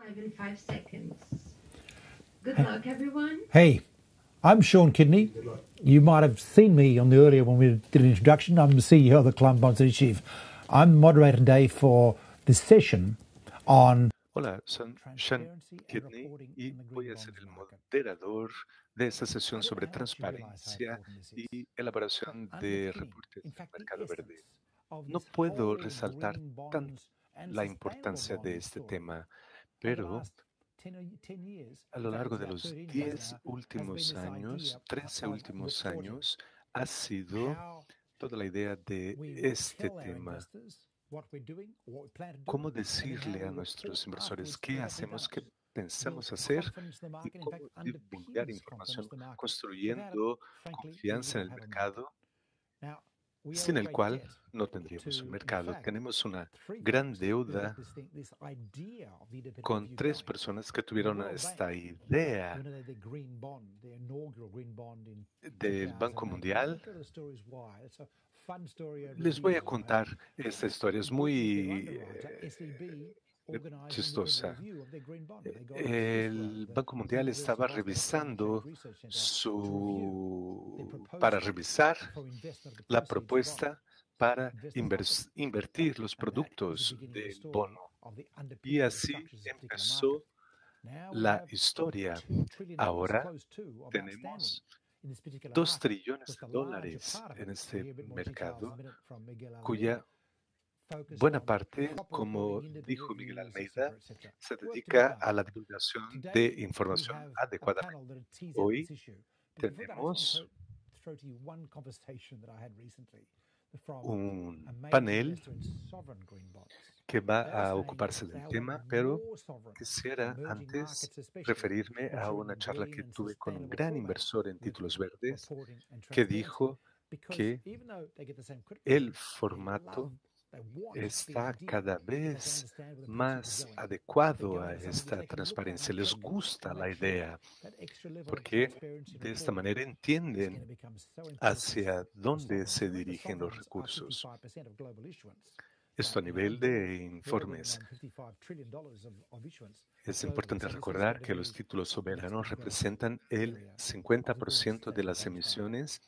Live in 5 seconds. Good luck, everyone. Hey, I'm Sean Kidney. You might have seen me on the earlier when we did an introduction. I'm the CEO of the Club Bonds Initiative. I'm the moderator today for this session on Hola, soy Sean Kidney y voy a ser el moderador de esta sesión sobre transparencia y elaboración de reportes del mercado verde. No puedo resaltar tanto la importancia de este tema, pero a lo largo de los 10 últimos años, 13 últimos años, ha sido toda la idea de este tema. ¿Cómo decirle a nuestros inversores qué hacemos, qué pensamos hacer y cómo divulgar información construyendo confianza en el mercado, sin el cual no tendríamos un mercado? Tenemos una gran deuda con 3 personas que tuvieron esta idea del Banco Mundial. Les voy a contar esta historia, es muy chistosa. El Banco Mundial estaba revisando para revisar la propuesta para invertir los productos del bono. Y así empezó la historia. Ahora tenemos $2 trillones en este mercado, cuya buena parte, como dijo Miguel Almeida, se dedica a la divulgación de información adecuada. Hoy tenemos un panel que va a ocuparse del tema, pero quisiera antes referirme a una charla que tuve con un gran inversor en títulos verdes que dijo que el formato está cada vez más adecuado a esta transparencia. Les gusta la idea porque de esta manera entienden hacia dónde se dirigen los recursos. Esto a nivel de informes. Es importante recordar que los títulos soberanos representan el 50% de las emisiones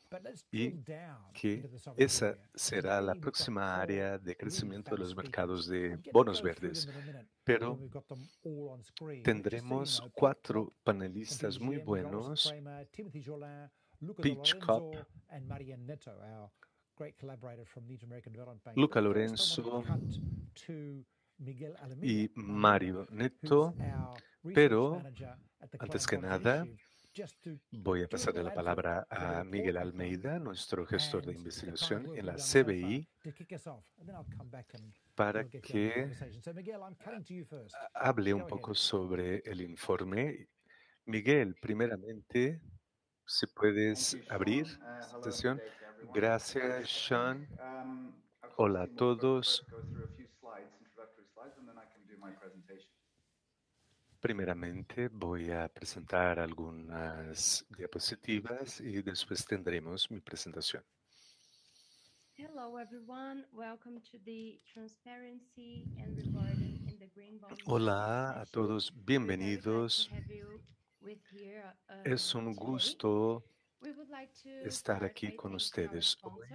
y que esa será la próxima área de crecimiento de los mercados de bonos verdes. Pero tendremos 4 panelistas muy buenos: Peach Cup, Luca Lorenzo y Mario Neto, pero antes que nada voy a pasarle la palabra a Miguel Almeida, nuestro gestor de investigación en la CBI, para que hable un poco sobre el informe. Miguel, primeramente, si puedes abrir esta sesión. Gracias, Sean. Hola a todos. Primeramente voy a presentar algunas diapositivas y después tendremos mi presentación. Hello, everyone. Welcome to the Transparency and Reporting in the Green Bond. Hola a todos, bienvenidos. Es un gusto estar aquí con ustedes hoy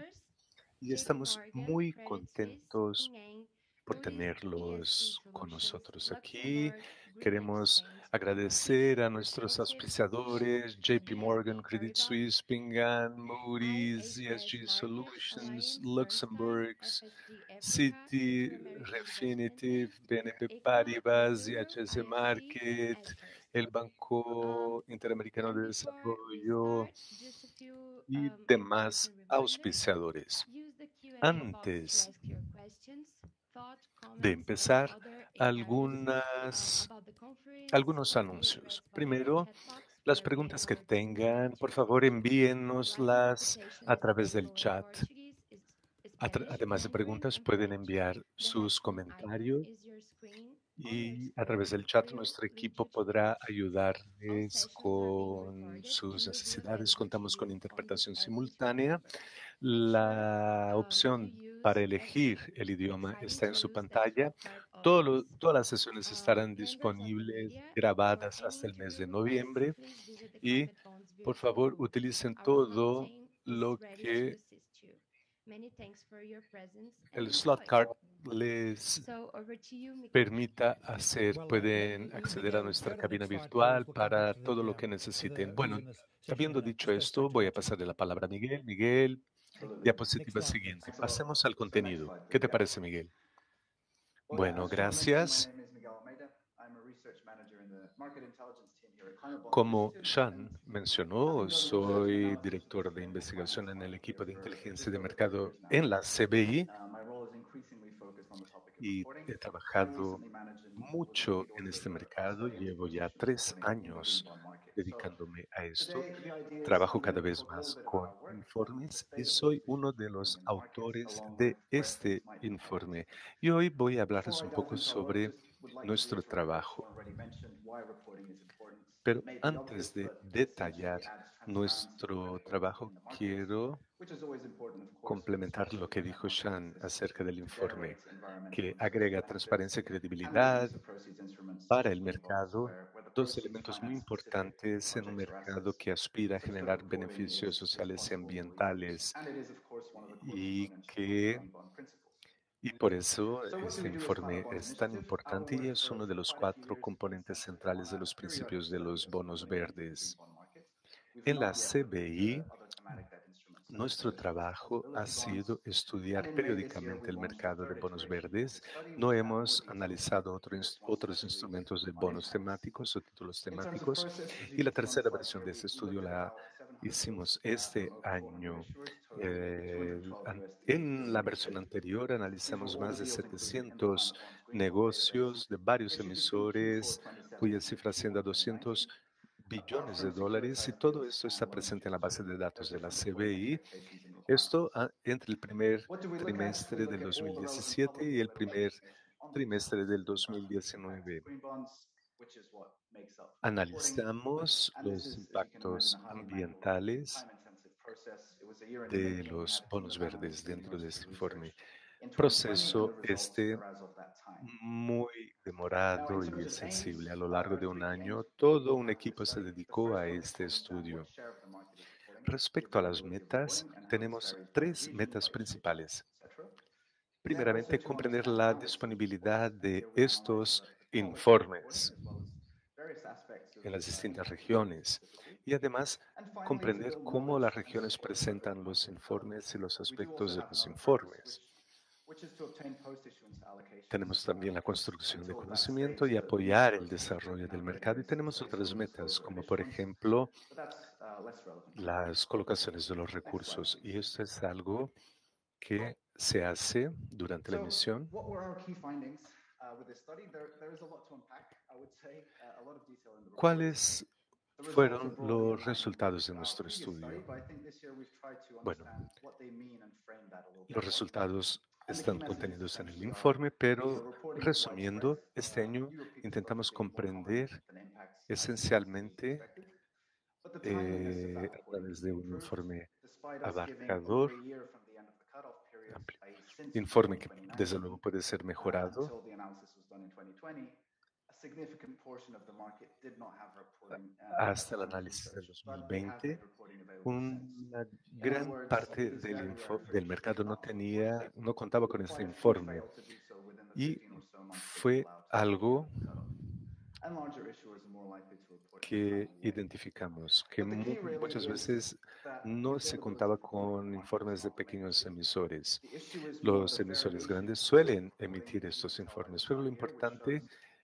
y estamos muy contentos por tenerlos con nosotros aquí. Queremos agradecer a nuestros auspiciadores, JP Morgan, Credit Suisse, Ping An, Moody's, ESG Solutions, Luxembourg, Citi, Refinitiv, BNP Paribas, IHS Market, el Banco Interamericano de Desarrollo y demás auspiciadores. Antes de empezar, algunos anuncios. Primero, las preguntas que tengan, por favor, envíennoslas a través del chat. Además de preguntas, pueden enviar sus comentarios y a través del chat nuestro equipo podrá ayudarles con sus necesidades. Contamos con interpretación simultánea. La opción para elegir el idioma está en su pantalla. Todas las sesiones estarán disponibles, grabadas hasta el mes de noviembre y por favor utilicen todo lo que el slot card les permita hacer. Pueden acceder a nuestra cabina virtual para todo lo que necesiten. Bueno, habiendo dicho esto, voy a pasarle la palabra a Miguel. Miguel, diapositiva siguiente. Pasemos al contenido. ¿Qué te parece, Miguel? Bueno, gracias. Como Sean mencionó, soy director de investigación en el equipo de inteligencia de mercado en la CBI y he trabajado mucho en este mercado. Llevo ya 3 años dedicándome a esto. Trabajo cada vez más con informes y soy uno de los autores de este informe. Y hoy voy a hablarles un poco sobre nuestro trabajo. Pero antes de detallar nuestro trabajo, quiero complementar lo que dijo Sean acerca del informe, que agrega transparencia y credibilidad para el mercado, dos elementos muy importantes en un mercado que aspira a generar beneficios sociales y ambientales y por eso este informe es tan importante y es uno de los 4 componentes centrales de los principios de los bonos verdes. En la CBI, nuestro trabajo ha sido estudiar periódicamente el mercado de bonos verdes. No hemos analizado otros instrumentos de bonos temáticos o títulos temáticos. Y la tercera versión de este estudio la hicimos este año. En la versión anterior analizamos más de 700 negocios de varios emisores, cuya cifra asciende a 200 billones de dólares y todo esto está presente en la base de datos de la CBI. Esto entre el primer trimestre del 2017 y el primer trimestre del 2019. Analizamos los impactos ambientales de los bonos verdes dentro de este informe. Proceso muy demorado y sensible. A lo largo de un año, todo un equipo se dedicó a este estudio. Respecto a las metas, tenemos 3 metas principales. Primeramente, comprender la disponibilidad de estos informes en las distintas regiones y además comprender cómo las regiones presentan los informes y los aspectos de los informes. Tenemos también la construcción de conocimiento y apoyar el desarrollo del mercado y tenemos otras metas como por ejemplo las colocaciones de los recursos y esto es algo que se hace durante la emisión. ¿Cuáles fueron los resultados de nuestro estudio? Bueno, los resultados están contenidos en el informe, pero resumiendo, este año intentamos comprender esencialmente a través de un informe abarcador, amplio, informe que desde luego puede ser mejorado hasta el análisis del 2020. Una gran parte del mercado no contaba con este informe y fue algo que identificamos, que muchas veces no se contaba con informes de pequeños emisores. Los emisores grandes suelen emitir estos informes, pero lo importante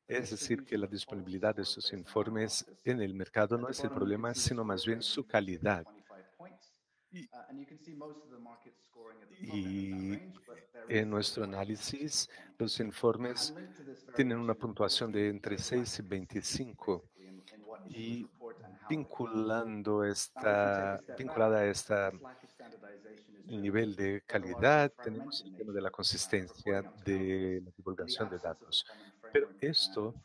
es decir que la disponibilidad de estos informes en el mercado no es el problema, sino más bien su calidad. Y en nuestro análisis, los informes tienen una puntuación de entre 6 y 25 y vinculada a este nivel de calidad, tenemos el tema de la consistencia de la divulgación de datos. Pero esto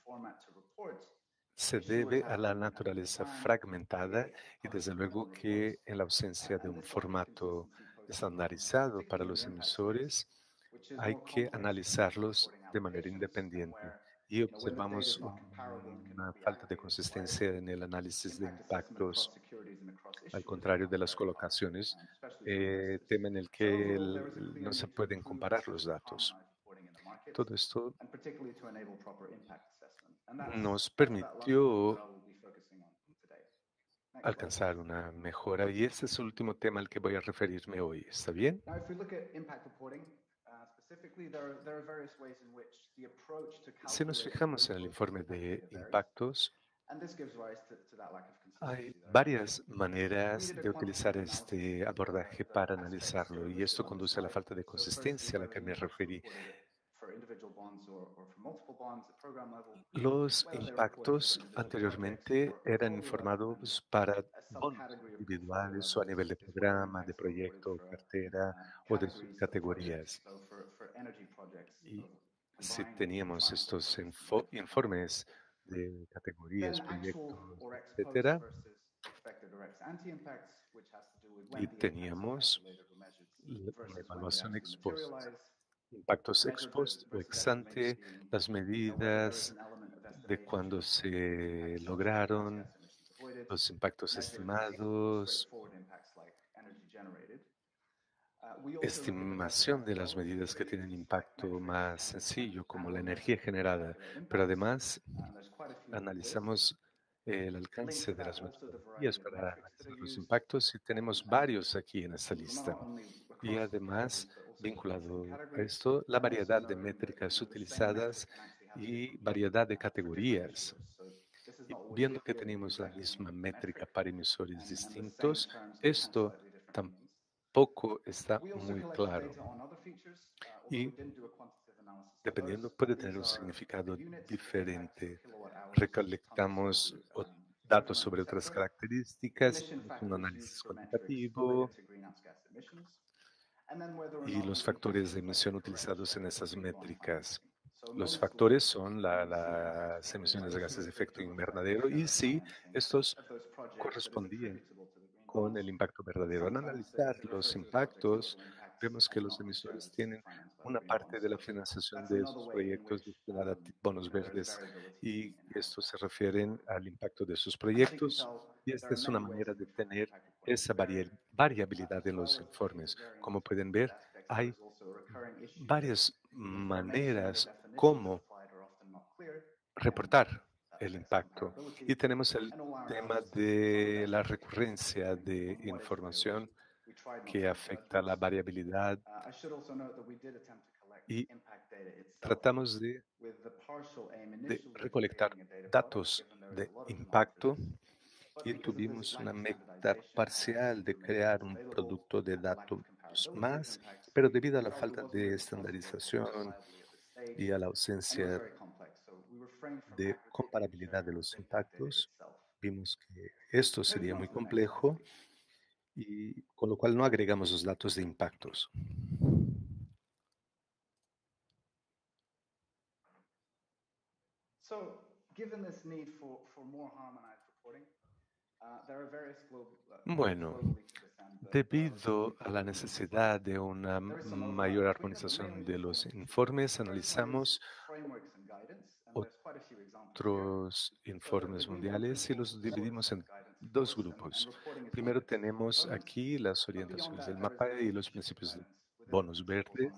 se debe a la naturaleza fragmentada y desde luego que en la ausencia de un formato estandarizado para los emisores, hay que analizarlos de manera independiente y observamos una falta de consistencia en el análisis de impactos, al contrario de las colocaciones, tema en el que no se pueden comparar los datos. Todo esto nos permitió alcanzar una mejora y ese es el último tema al que voy a referirme hoy. ¿Está bien? Si nos fijamos en el informe de impactos, hay varias maneras de utilizar este abordaje para analizarlo y esto conduce a la falta de consistencia a la que me referí. Los impactos anteriormente eran informados para bonos individuales o a nivel de programa, de proyecto, cartera o de subcategorías. Y si teníamos estos informes de categorías, proyectos, etcétera, y teníamos una evaluación ex post, impactos ex post o ex ante, las medidas de cuándo se lograron, los impactos estimados, estimación de las medidas que tienen impacto más sencillo, como la energía generada, pero además analizamos el alcance de las metodologías para analizar los impactos y tenemos varios aquí en esta lista. Y además, vinculado a esto, la variedad de métricas utilizadas y variedad de categorías. Y viendo que tenemos la misma métrica para emisores distintos, esto tampoco está muy claro. Y dependiendo, puede tener un significado diferente. Recolectamos datos sobre otras características, hicimos un análisis cuantitativo y los factores de emisión utilizados en esas métricas. Los factores son las emisiones de gases de efecto invernadero y sí, estos correspondían con el impacto verdadero. Al analizar los impactos, vemos que los emisores tienen una parte de la financiación de sus proyectos destinada a bonos verdes y estos se refieren al impacto de sus proyectos y esta es una manera de tener esa variabilidad en los informes. Como pueden ver, hay varias maneras como reportar el impacto. Y tenemos el tema de la recurrencia de información que afecta la variabilidad y tratamos de recolectar datos de impacto y tuvimos una meta parcial de crear un producto de datos más, pero debido a la falta de estandarización y a la ausencia de comparabilidad de los impactos, vimos que esto sería muy complejo y con lo cual no agregamos los datos de impactos. Bueno, debido a la necesidad de una mayor armonización de los informes, analizamos otros informes mundiales y los dividimos en dos grupos. Primero tenemos aquí las orientaciones del mapa y los principios de bonos verdes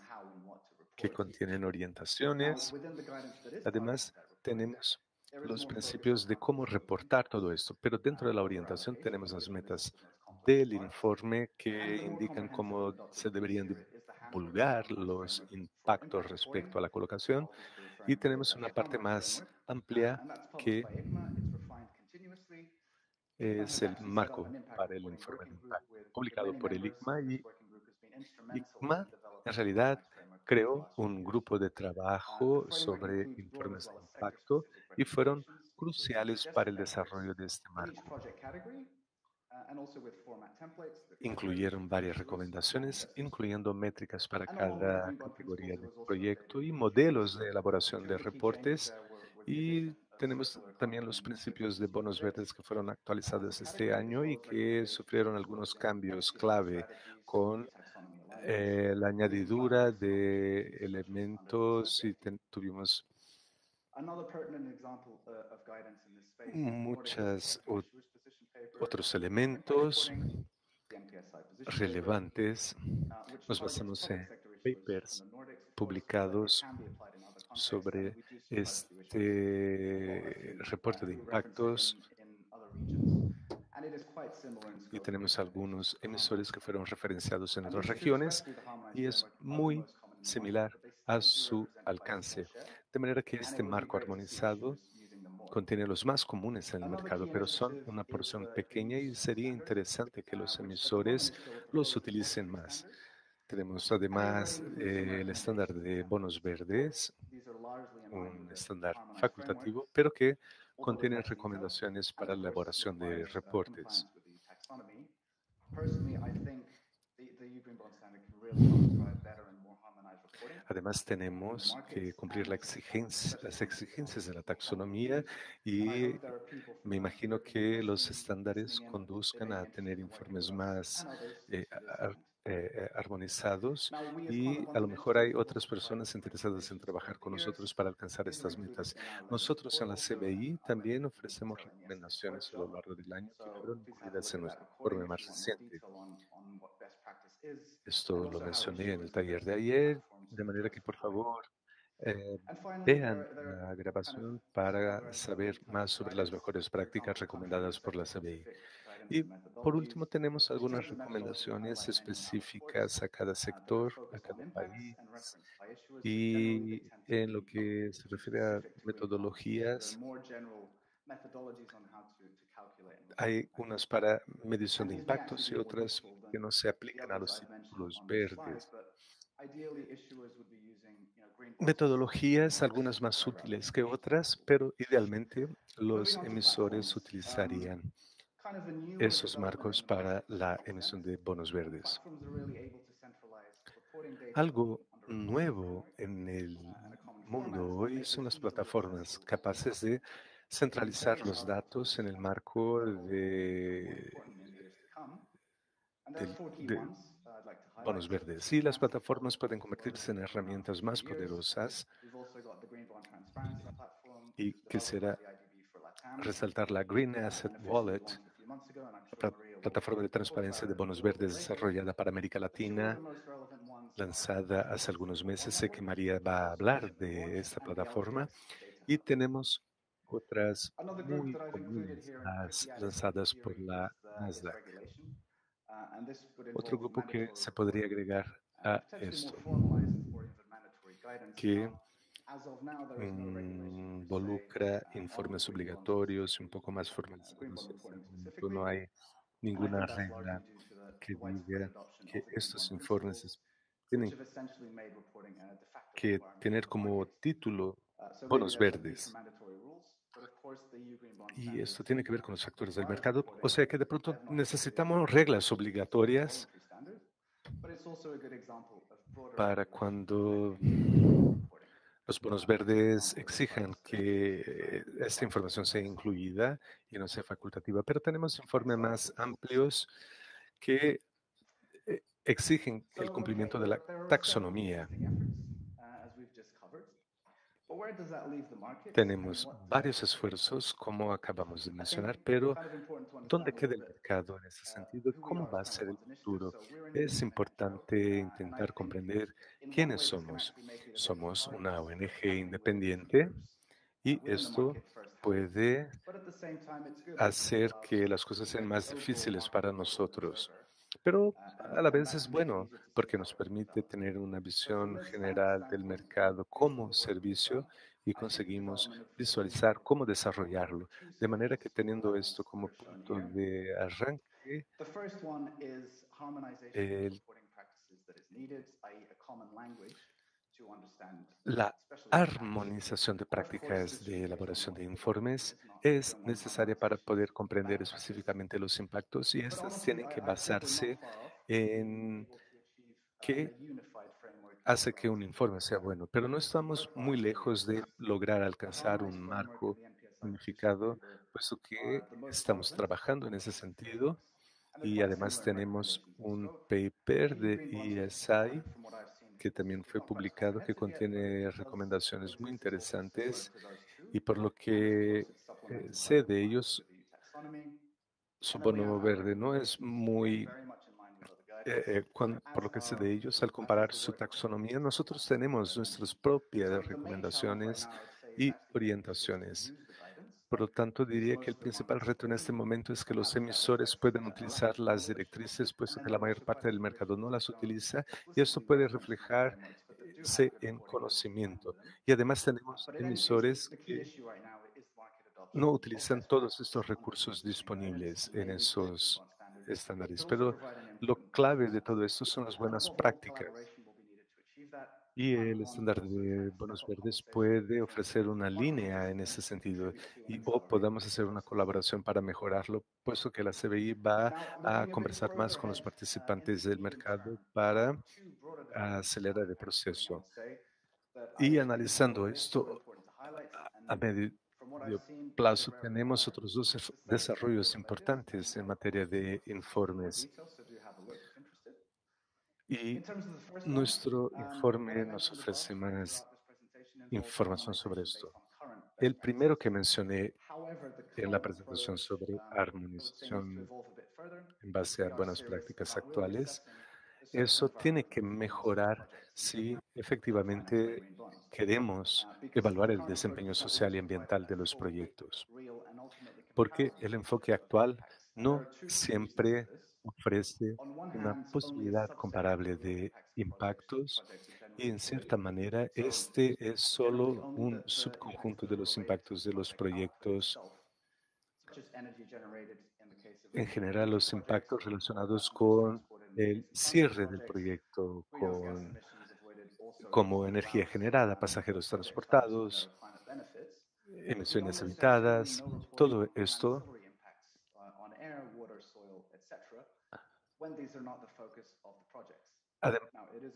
que contienen orientaciones. Además, tenemos los principios de cómo reportar todo esto, pero dentro de la orientación tenemos las metas del informe que indican cómo se deberían divulgar los impactos respecto a la colocación y tenemos una parte más amplia que es el marco para el informe de impacto, publicado por el ICMA y ICMA en realidad creó un grupo de trabajo sobre informes de impacto y fueron cruciales para el desarrollo de este marco. Incluyeron varias recomendaciones, incluyendo métricas para cada categoría de proyecto y modelos de elaboración de reportes. Y tenemos también los principios de bonos verdes que fueron actualizados este año y que sufrieron algunos cambios clave con la añadidura de elementos y tuvimos muchos otros elementos relevantes. Nos basamos en papers publicados sobre este reporte de impactos y tenemos algunos emisores que fueron referenciados en otras regiones y es muy similar a su alcance. De manera que este marco armonizado contiene los más comunes en el mercado, pero son una porción pequeña y sería interesante que los emisores los utilicen más. Tenemos además el estándar de bonos verdes, un estándar facultativo, pero que contiene recomendaciones para la elaboración de reportes. Además, tenemos que cumplir las exigencias de la taxonomía y me imagino que los estándares conduzcan a tener informes más armonizados y a lo mejor hay otras personas interesadas en trabajar con nosotros para alcanzar estas metas. Nosotros en la CBI también ofrecemos recomendaciones a lo largo del año que fueron incluidas en nuestro informe más reciente. Esto lo mencioné en el taller de ayer, de manera que por favor eh, vean la grabación para saber más sobre las mejores prácticas recomendadas por la CBI. Y por último, tenemos algunas recomendaciones específicas a cada sector, a cada país. Y en lo que se refiere a metodologías, hay unas para medición de impactos y otras que no se aplican a los círculos verdes. Metodologías, algunas más útiles que otras, pero idealmente los emisores utilizarían esos marcos para la emisión de bonos verdes. Algo nuevo en el mundo hoy son las plataformas capaces de centralizar los datos en el marco de bonos verdes. Y las plataformas pueden convertirse en herramientas más poderosas y quisiera resaltar la Green Asset Wallet, la plataforma de transparencia de bonos verdes desarrollada para América Latina, lanzada hace algunos meses. Sé que María va a hablar de esta plataforma y tenemos otras muy comunes, las lanzadas por la Nasdaq. Otro grupo que se podría agregar a esto, que involucra informes obligatorios y un poco más formalizados. Hasta el momento no hay ninguna regla que diga que estos informes tienen que tener como título bonos verdes. Y esto tiene que ver con los actores del mercado. O sea que de pronto necesitamos reglas obligatorias para cuando los bonos verdes exijan que esta información sea incluida y no sea facultativa. Pero tenemos informes más amplios que exigen el cumplimiento de la taxonomía. Tenemos varios esfuerzos, como acabamos de mencionar, pero ¿dónde queda el mercado en ese sentido? ¿Cómo va a ser el futuro? Es importante intentar comprender quiénes somos. Somos una ONG independiente y esto puede hacer que las cosas sean más difíciles para nosotros. Pero a la vez es bueno porque nos permite tener una visión general del mercado como servicio y conseguimos visualizar cómo desarrollarlo. De manera que teniendo esto como punto de arranque, la armonización de prácticas de elaboración de informes es necesaria para poder comprender específicamente los impactos y estas tienen que basarse en qué hace que un informe sea bueno, pero no estamos muy lejos de lograr alcanzar un marco unificado, puesto que estamos trabajando en ese sentido y además tenemos un paper de ESI que también fue publicado que contiene recomendaciones muy interesantes y por lo que sé de ellos, su bono verde no es muy, por lo que sé de ellos, al comparar su taxonomía, nosotros tenemos nuestras propias recomendaciones y orientaciones. Por lo tanto, diría que el principal reto en este momento es que los emisores puedan utilizar las directrices, puesto que la mayor parte del mercado no las utiliza, y esto puede reflejarse en conocimiento. Y además tenemos emisores que no utilizan todos estos recursos disponibles en esos estándares, pero lo clave de todo esto son las buenas prácticas. Y el estándar de bonos verdes puede ofrecer una línea en ese sentido o podamos hacer una colaboración para mejorarlo, puesto que la CBI va a conversar más con los participantes del mercado para acelerar el proceso. Y analizando esto a medio plazo, tenemos otros dos desarrollos importantes en materia de informes. Y nuestro informe nos ofrece más información sobre esto. El primero que mencioné en la presentación sobre armonización en base a buenas prácticas actuales, eso tiene que mejorar si efectivamente queremos evaluar el desempeño social y ambiental de los proyectos, porque el enfoque actual no siempre ofrece una posibilidad comparable de impactos y en cierta manera este es solo un subconjunto de los impactos de los proyectos. En general, los impactos relacionados con el cierre del proyecto, como energía generada, pasajeros transportados, emisiones evitadas, todo esto.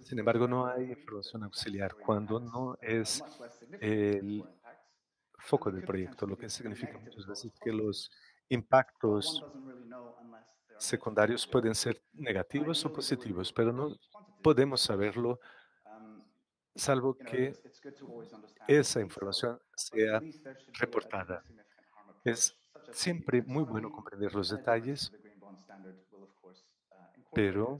Sin embargo, no hay información auxiliar cuando no es el foco del proyecto, lo que significa muchas veces que los impactos secundarios pueden ser negativos o positivos, pero no podemos saberlo salvo que esa información sea reportada. Es siempre muy bueno comprender los detalles, pero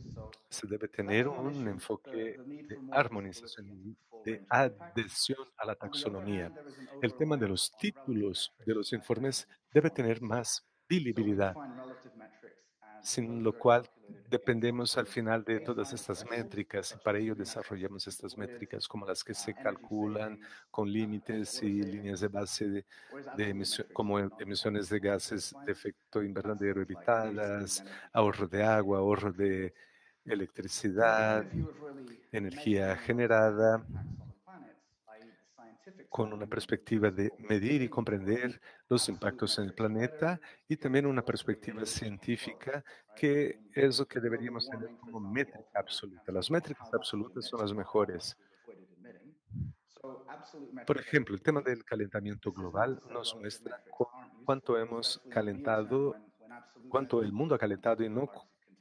se debe tener un enfoque de armonización y de adhesión a la taxonomía. El tema de los títulos de los informes debe tener más visibilidad, sin lo cual dependemos al final de todas estas métricas y para ello desarrollamos estas métricas como las que se calculan con límites y líneas de base como emisiones de gases de efecto invernadero evitadas, ahorro de agua, ahorro de electricidad, energía generada, con una perspectiva de medir y comprender los impactos en el planeta y también una perspectiva científica que es lo que deberíamos tener como métrica absoluta. Las métricas absolutas son las mejores. Por ejemplo, el tema del calentamiento global nos muestra cuánto hemos calentado, cuánto el mundo ha calentado y no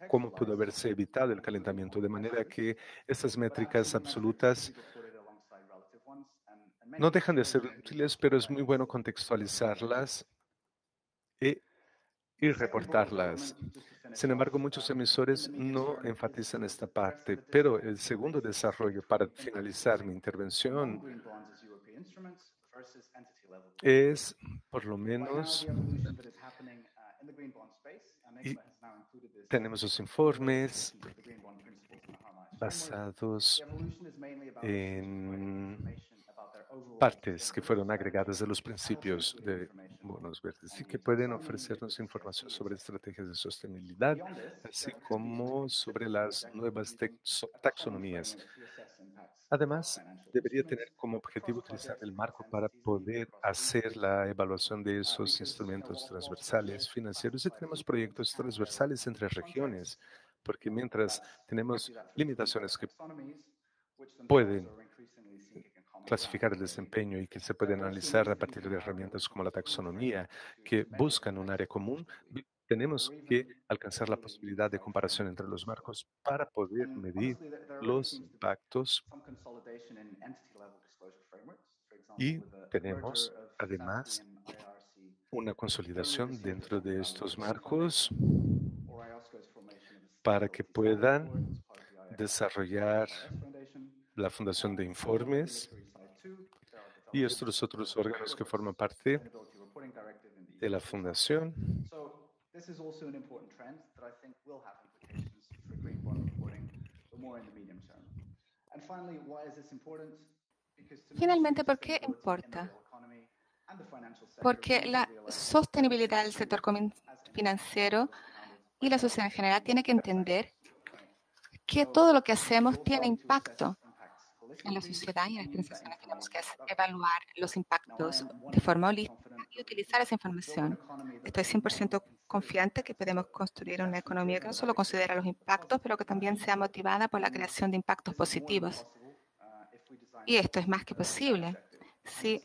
cómo pudo haberse evitado el calentamiento, de manera que estas métricas absolutas no dejan de ser útiles, pero es muy bueno contextualizarlas y reportarlas. Sin embargo, muchos emisores no enfatizan esta parte, pero el segundo desarrollo para finalizar mi intervención es, por lo menos, y tenemos los informes basados en partes que fueron agregadas de los principios de bonos verdes y que pueden ofrecernos información sobre estrategias de sostenibilidad, así como sobre las nuevas taxonomías. Además, debería tener como objetivo utilizar el marco para poder hacer la evaluación de esos instrumentos transversales financieros y tenemos proyectos transversales entre regiones, porque mientras tenemos limitaciones que pueden clasificar el desempeño y que se pueden analizar a partir de herramientas como la taxonomía que buscan un área común, tenemos que alcanzar la posibilidad de comparación entre los marcos para poder medir los impactos y tenemos además una consolidación dentro de estos marcos para que puedan desarrollar la Fundación de Informes y estos otros órganos que forman parte de la Fundación. Finalmente, ¿por qué importa? Porque la sostenibilidad del sector financiero y la sociedad en general tiene que entender que todo lo que hacemos tiene impacto en la sociedad y en las transacciones. Tenemos que evaluar los impactos de forma holística y utilizar esa información. Estoy 100% confiante que podemos construir una economía que no solo considera los impactos, pero que también sea motivada por la creación de impactos positivos. Y esto es más que posible si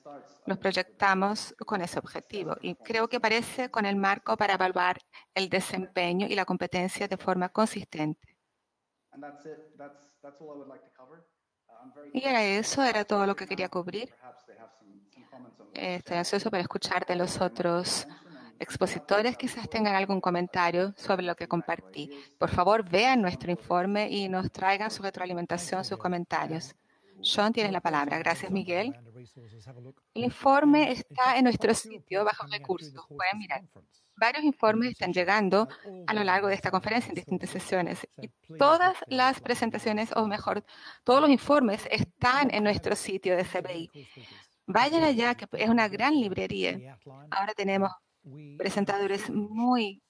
los proyectamos con ese objetivo. Y creo que aparece con el marco para evaluar el desempeño y la competencia de forma consistente. Y era todo lo que quería cubrir. Estoy ansioso para escuchar de los otros expositores. Quizás tengan algún comentario sobre lo que compartí. Por favor, vean nuestro informe y nos traigan su retroalimentación, sus comentarios. Sean, tienes la palabra. Gracias, Miguel. El informe está en nuestro sitio bajo recursos. Pueden mirar. Varios informes están llegando a lo largo de esta conferencia en distintas sesiones. Y todas las presentaciones, o mejor, todos los informes están en nuestro sitio de CBI. Vayan allá, que es una gran librería. Ahora tenemos presentadores muy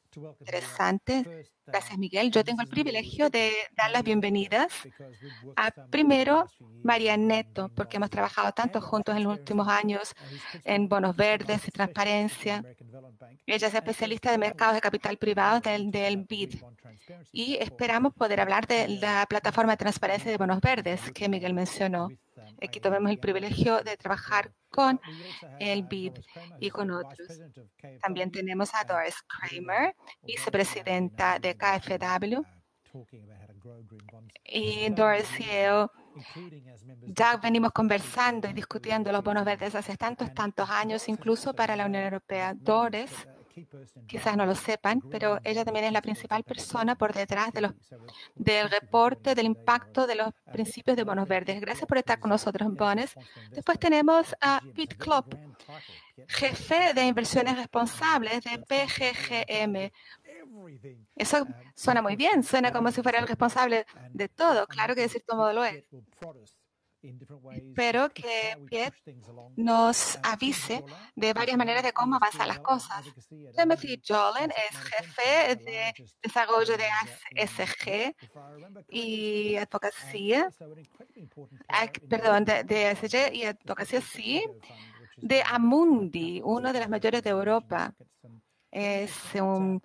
interesantes. Gracias, Miguel. Yo tengo el privilegio de dar las bienvenidas a, primero, María Neto, porque hemos trabajado tanto juntos en los últimos años en bonos verdes y transparencia. Ella es especialista de mercados de capital privado del BID. Y esperamos poder hablar de la plataforma de transparencia de bonos verdes que Miguel mencionó. Aquí tenemos el privilegio de trabajar con el BID y con otros. También tenemos a Doris Kramer, vicepresidenta de KfW, y Doris CEO. Ya venimos conversando y discutiendo los bonos verdes hace tantos años, incluso para la Unión Europea. Doris, quizás no lo sepan, pero ella también es la principal persona por detrás del reporte del impacto de los principios de bonos verdes. Gracias por estar con nosotros, Bones. Después tenemos a Pete Klopp, jefe de inversiones responsables de PGGM. Eso suena muy bien, suena como si fuera el responsable de todo. Claro que de cierto modo lo es. Espero que Piet nos avise de varias maneras de cómo avanzan las cosas. Timothy Jolin es jefe de desarrollo de ESG y advocacia, de ESG y advocacia, sí, de Amundi, uno de los mayores de Europa. Es un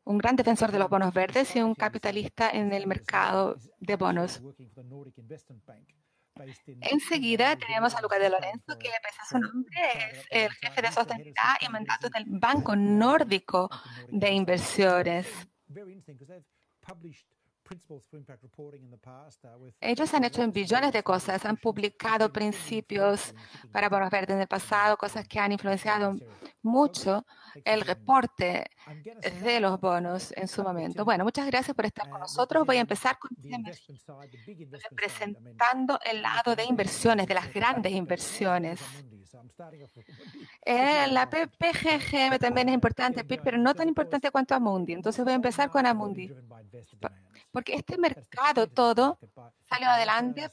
gran defensor de los bonos verdes y un capitalista en el mercado de bonos. Enseguida tenemos a Luca de Lorenzo, que pese a su nombre es el jefe de sostenibilidad y mandato del Banco Nórdico de Inversiones. Ellos han hecho billones de cosas, han publicado principios para bonos verdes en el pasado, cosas que han influenciado mucho el reporte de los bonos en su momento. Bueno, muchas gracias por estar con nosotros. Voy a empezar con representando el lado de inversiones, de las grandes inversiones. La PGGM también es importante, pero no tan importante cuanto Amundi. Entonces voy a empezar con Amundi. Porque este mercado todo salió adelante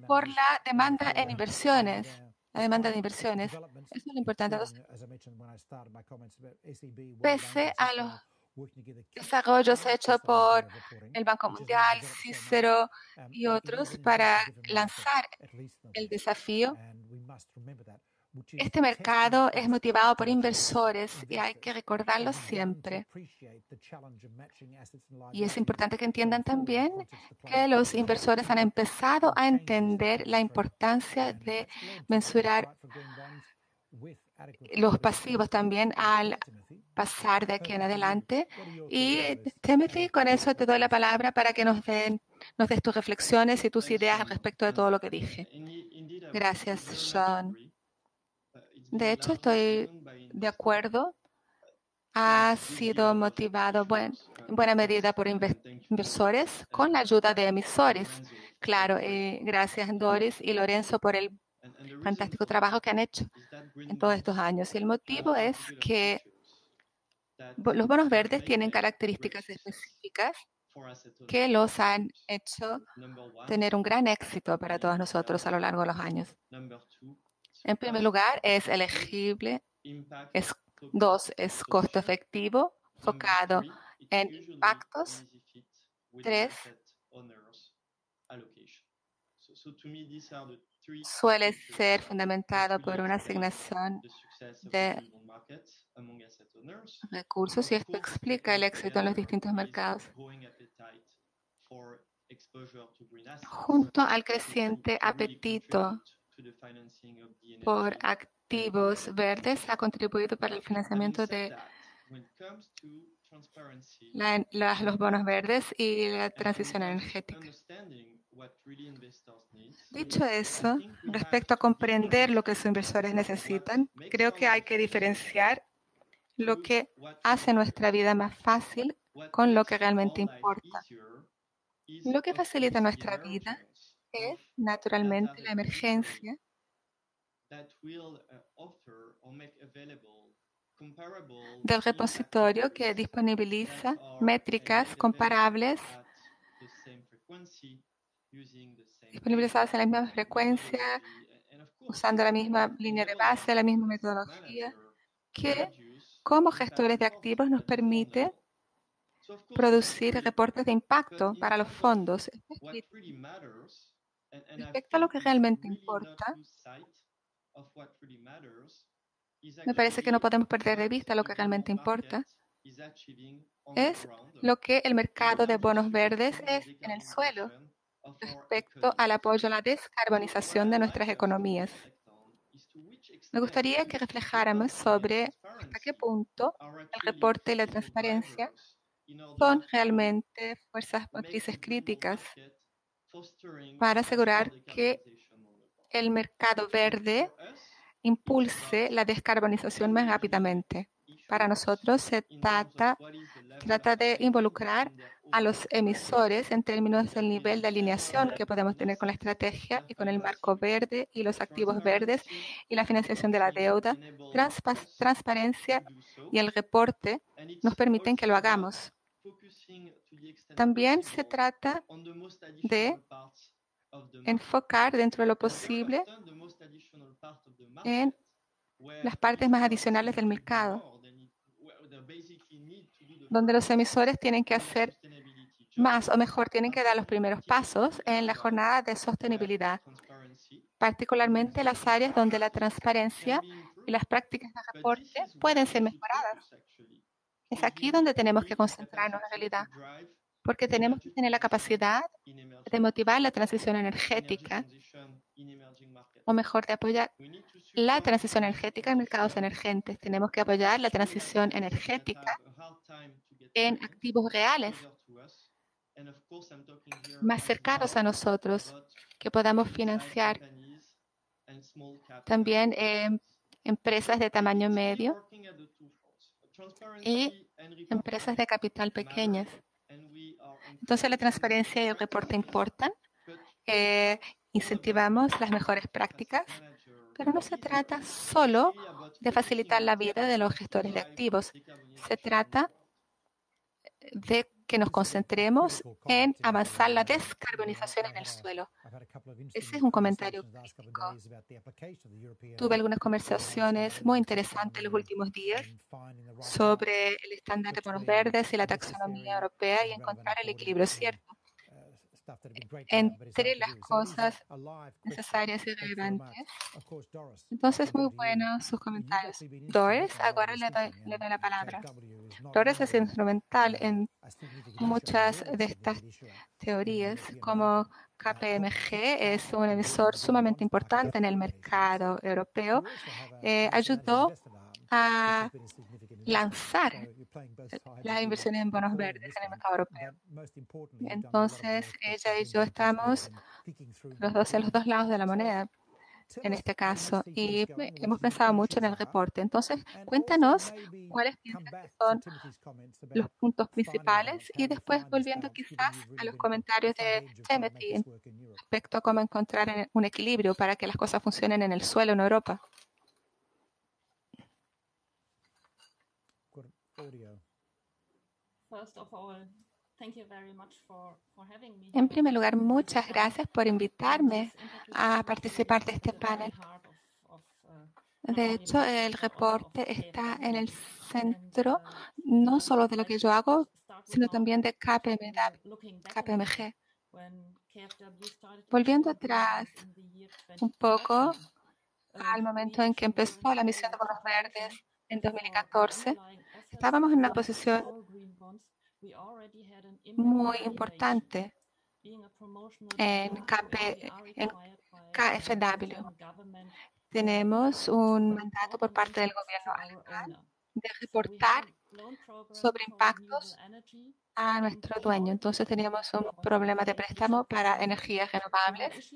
por la demanda en inversiones. La demanda de inversiones. Eso es lo importante. Entonces, pese a los desarrollos hechos por el Banco Mundial, Cicero y otros para lanzar el desafío, este mercado es motivado por inversores y hay que recordarlo siempre. Y es importante que entiendan también que los inversores han empezado a entender la importancia de mensurar los pasivos también al pasar de aquí en adelante. Y Timothy, con eso te doy la palabra para que nos des tus reflexiones y tus ideas respecto de todo lo que dije. Gracias, Sean. De hecho, estoy de acuerdo. Ha sido motivado en buena medida por inversores con la ayuda de emisores. Claro, gracias Doris y Lorenzo por el fantástico trabajo que han hecho en todos estos años. Y el motivo es que los bonos verdes tienen características específicas que los han hecho tener un gran éxito para todos nosotros a lo largo de los años. En primer lugar, es elegible. Dos, es costo efectivo, enfocado en impactos. Tres, suele ser fundamentado por una asignación de recursos y esto explica el éxito en los distintos mercados. Junto al creciente apetito por activos verdes ha contribuido para el financiamiento de los bonos verdes y la transición energética. Dicho eso, respecto a comprender lo que sus inversores necesitan, creo que hay que diferenciar lo que hace nuestra vida más fácil con lo que realmente importa. Lo que facilita nuestra vida es, naturalmente, la emergencia del repositorio que disponibiliza métricas comparables disponibilizadas en la misma frecuencia, usando la misma línea de base, la misma metodología, que como gestores de activos nos permite producir reportes de impacto para los fondos. Respecto a lo que realmente importa, me parece que no podemos perder de vista lo que realmente importa. Es lo que el mercado de bonos verdes es en el suelo respecto al apoyo a la descarbonización de nuestras economías. Me gustaría que reflejáramos sobre hasta qué punto el reporte y la transparencia son realmente fuerzas motrices críticas para asegurar que el mercado verde impulse la descarbonización más rápidamente. Para nosotros se trata de involucrar a los emisores en términos del nivel de alineación que podemos tener con la estrategia y con el marco verde y los activos verdes y la financiación de la deuda. Transparencia y el reporte nos permiten que lo hagamos. También se trata de enfocar dentro de lo posible en las partes más adicionales del mercado, donde los emisores tienen que hacer más o mejor, tienen que dar los primeros pasos en la jornada de sostenibilidad, particularmente las áreas donde la transparencia y las prácticas de reporte pueden ser mejoradas. Es aquí donde tenemos que concentrarnos en realidad, porque tenemos que tener la capacidad de motivar la transición energética, o mejor, de apoyar la transición energética en mercados emergentes. Tenemos que apoyar la transición energética en activos reales, más cercanos a nosotros, que podamos financiar. También empresas de tamaño medio y empresas de capital pequeñas. Entonces, la transparencia y el reporte importan. Incentivamos las mejores prácticas, pero no se trata solo de facilitar la vida de los gestores de activos. Se trata de que nos concentremos en avanzar la descarbonización en el suelo. Ese es un comentario crítico. Tuve algunas conversaciones muy interesantes en los últimos días sobre el estándar de bonos verdes y la taxonomía europea y encontrar el equilibrio cierto entre las cosas necesarias y relevantes. Entonces, muy buenos sus comentarios. Doris, ahora le doy la palabra. Doris es instrumental en muchas de estas teorías, como KPMG es un emisor sumamente importante en el mercado europeo. Ayudó a lanzar las inversiones en bonos verdes en el mercado europeo. Entonces, ella y yo estamos los dos en los dos lados de la moneda en este caso, y hemos pensado mucho en el reporte. Entonces, cuéntanos cuáles piensas que son los puntos principales y después volviendo quizás a los comentarios de Timothy respecto a cómo encontrar un equilibrio para que las cosas funcionen en el suelo en Europa. En primer lugar, muchas gracias por invitarme a participar de este panel. De hecho, el reporte está en el centro no solo de lo que yo hago, sino también de KPMG. Volviendo atrás un poco al momento en que empezó la emisión de bonos verdes en 2014, estábamos en una posición muy importante en KfW. Tenemos un mandato por parte del gobierno alemán de reportar sobre impactos a nuestro dueño. Entonces teníamos un problema de préstamo para energías renovables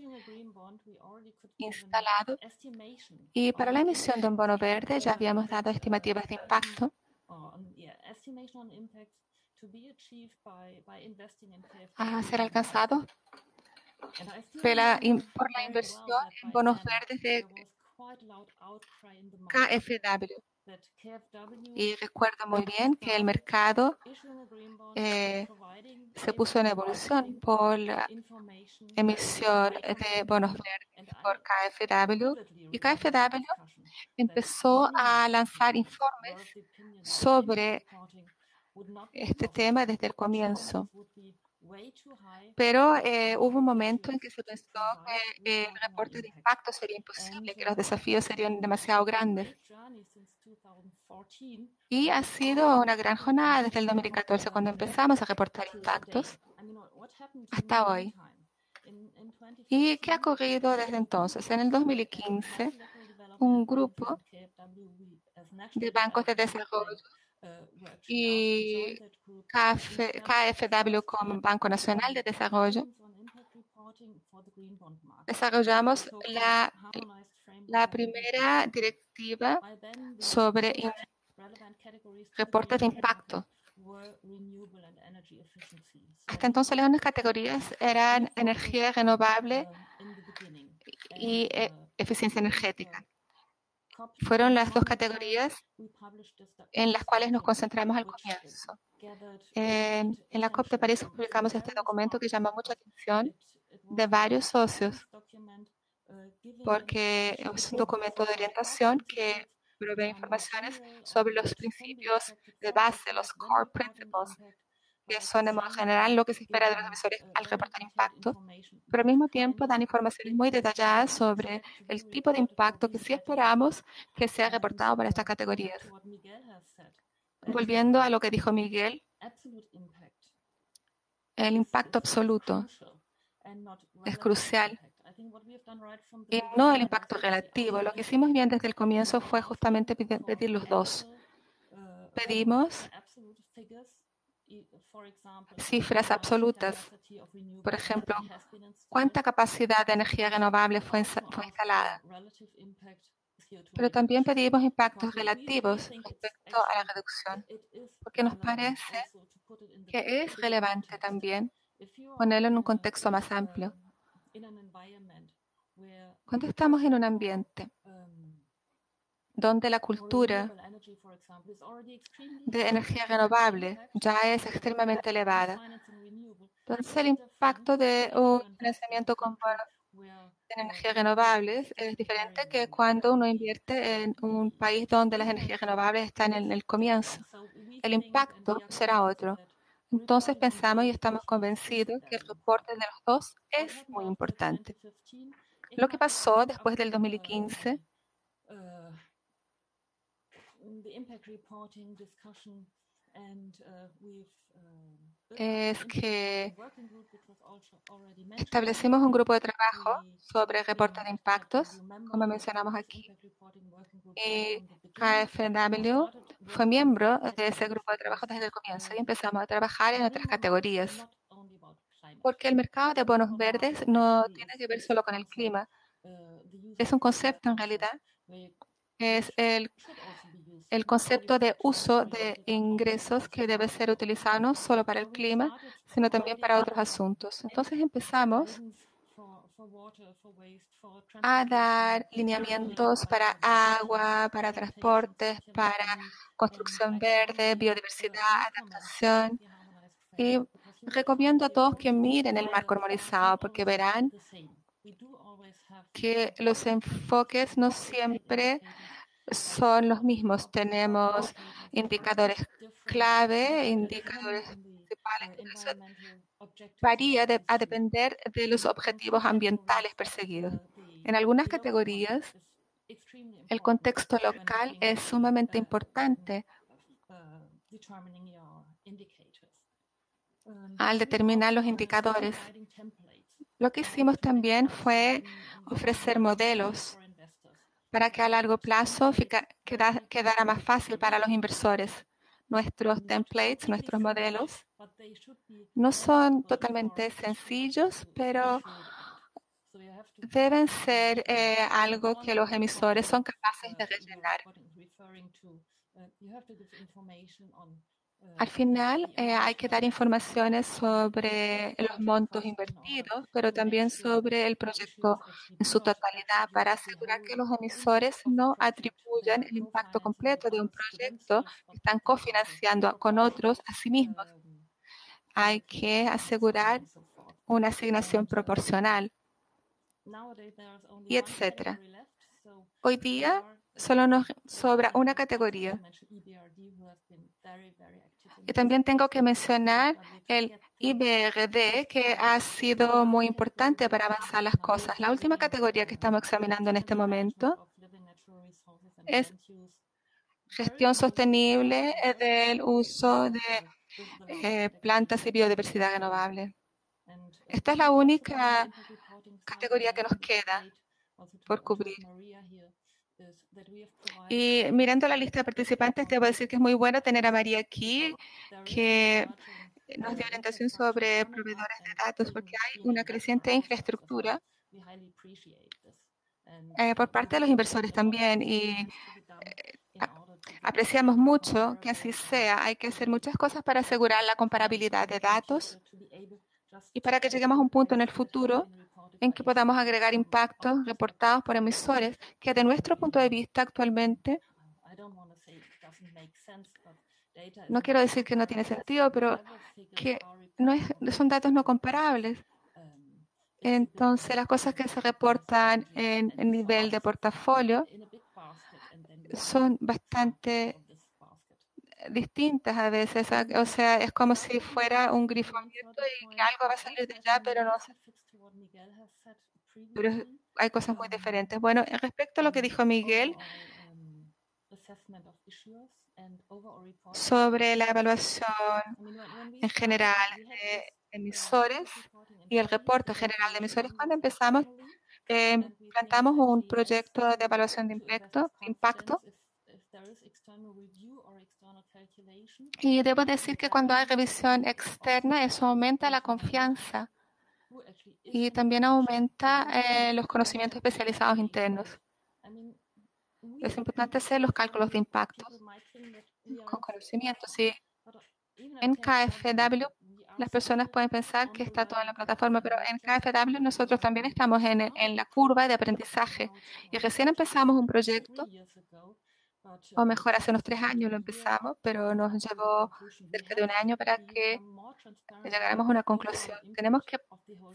instalado y para la emisión de un bono verde ya habíamos dado estimativas de impacto a ser alcanzados por la inversión en bonos verdes de KfW. Y recuerdo muy bien que el mercado se puso en evolución por la emisión de bonos verdes por KfW y KfW empezó a lanzar informes sobre este tema desde el comienzo. Pero hubo un momento en que se pensó que el reporte de impacto sería imposible, que los desafíos serían demasiado grandes. Y ha sido una gran jornada desde el 2014, cuando empezamos a reportar impactos, hasta hoy. ¿Y qué ha ocurrido desde entonces? En el 2015, un grupo de bancos de desarrollo y KfW como Banco Nacional de Desarrollo, desarrollamos la primera directiva sobre reportes de impacto. Hasta entonces las únicas categorías eran energía renovable y eficiencia energética. Fueron las dos categorías en las cuales nos concentramos al comienzo. En la COP de París publicamos este documento que llamó mucha atención de varios socios, porque es un documento de orientación que provee informaciones sobre los principios de base, los core principles, que son en modo general lo que se espera de los emisores al reportar impacto, pero al mismo tiempo dan informaciones muy detalladas sobre el tipo de impacto que sí esperamos que sea reportado para estas categorías. Volviendo a lo que dijo Miguel, el impacto absoluto es crucial y no el impacto relativo. Lo que hicimos bien desde el comienzo fue justamente pedir los dos. Pedimos cifras absolutas. Por ejemplo, ¿cuánta capacidad de energía renovable fue instalada? Pero también pedimos impactos relativos respecto a la reducción, porque nos parece que es relevante también ponerlo en un contexto más amplio. Cuando estamos en un ambiente donde la cultura de energía renovable ya es extremadamente elevada, entonces el impacto de un financiamiento con bonos de energías renovables es diferente que cuando uno invierte en un país donde las energías renovables están en el comienzo. El impacto será otro. Entonces pensamos y estamos convencidos que el reporte de los dos es muy importante. Lo que pasó después del 2015 es que establecimos un grupo de trabajo sobre reportes de impactos, como mencionamos aquí, y KfW fue miembro de ese grupo de trabajo desde el comienzo y empezamos a trabajar en otras categorías, porque el mercado de bonos verdes no tiene que ver solo con el clima, es un concepto en realidad, es el concepto de uso de ingresos que debe ser utilizado no solo para el clima, sino también para otros asuntos. Entonces empezamos a dar lineamientos para agua, para transportes, para construcción verde, biodiversidad, adaptación. Y recomiendo a todos que miren el marco armonizado porque verán que los enfoques no siempre son los mismos. Tenemos indicadores clave, indicadores principales. Eso varía a depender de los objetivos ambientales perseguidos. En algunas categorías, el contexto local es sumamente importante al determinar los indicadores. Lo que hicimos también fue ofrecer modelos para que a largo plazo quedara más fácil para los inversores. Nuestros templates, nuestros modelos, no son totalmente sencillos, pero deben ser algo que los emisores son capaces de rellenar. Al final, hay que dar informaciones sobre los montos invertidos, pero también sobre el proyecto en su totalidad para asegurar que los emisores no atribuyan el impacto completo de un proyecto que están cofinanciando con otros a sí mismos. Hay que asegurar una asignación proporcional, y etcétera. Hoy día solo nos sobra una categoría. Y también tengo que mencionar el IBRD, que ha sido muy importante para avanzar las cosas. La última categoría que estamos examinando en este momento es gestión sostenible del uso de plantas y biodiversidad renovable. Esta es la única categoría que nos queda por cubrir. Y mirando la lista de participantes, debo decir que es muy bueno tener a María aquí, que nos dio orientación sobre proveedores de datos, porque hay una creciente infraestructura por parte de los inversores también, y apreciamos mucho que así sea. Hay que hacer muchas cosas para asegurar la comparabilidad de datos y para que lleguemos a un punto en el futuro en que podamos agregar impactos reportados por emisores que de nuestro punto de vista actualmente, no quiero decir que no tiene sentido, pero que son datos no comparables. Entonces, las cosas que se reportan en nivel de portafolio son bastante distintas a veces. O sea, es como si fuera un grifo abierto y que algo va a salir de allá, pero no sé. Pero hay cosas muy diferentes. Bueno, respecto a lo que dijo Miguel sobre la evaluación en general de emisores y el reporte general de emisores, cuando empezamos, plantamos un proyecto de evaluación de impacto. Y debo decir que cuando hay revisión externa, eso aumenta la confianza y también aumenta los conocimientos especializados internos. Es importante hacer los cálculos de impacto con conocimiento. Sí. En KfW, las personas pueden pensar que está todo en la plataforma, pero en KfW nosotros también estamos en la curva de aprendizaje y recién empezamos un proyecto, o mejor, hace unos 3 años lo empezamos, pero nos llevó cerca de 1 año para que llegáramos a una conclusión. Tenemos que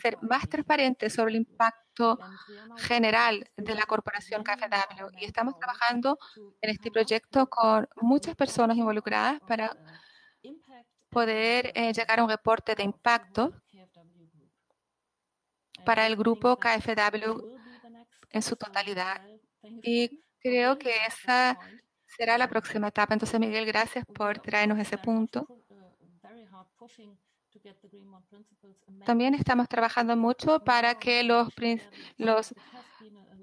ser más transparentes sobre el impacto general de la corporación KfW y estamos trabajando en este proyecto con muchas personas involucradas para poder llegar a un reporte de impacto para el grupo KfW en su totalidad. Y creo que esa será la próxima etapa. Entonces, Miguel, gracias por traernos ese punto. También estamos trabajando mucho para que los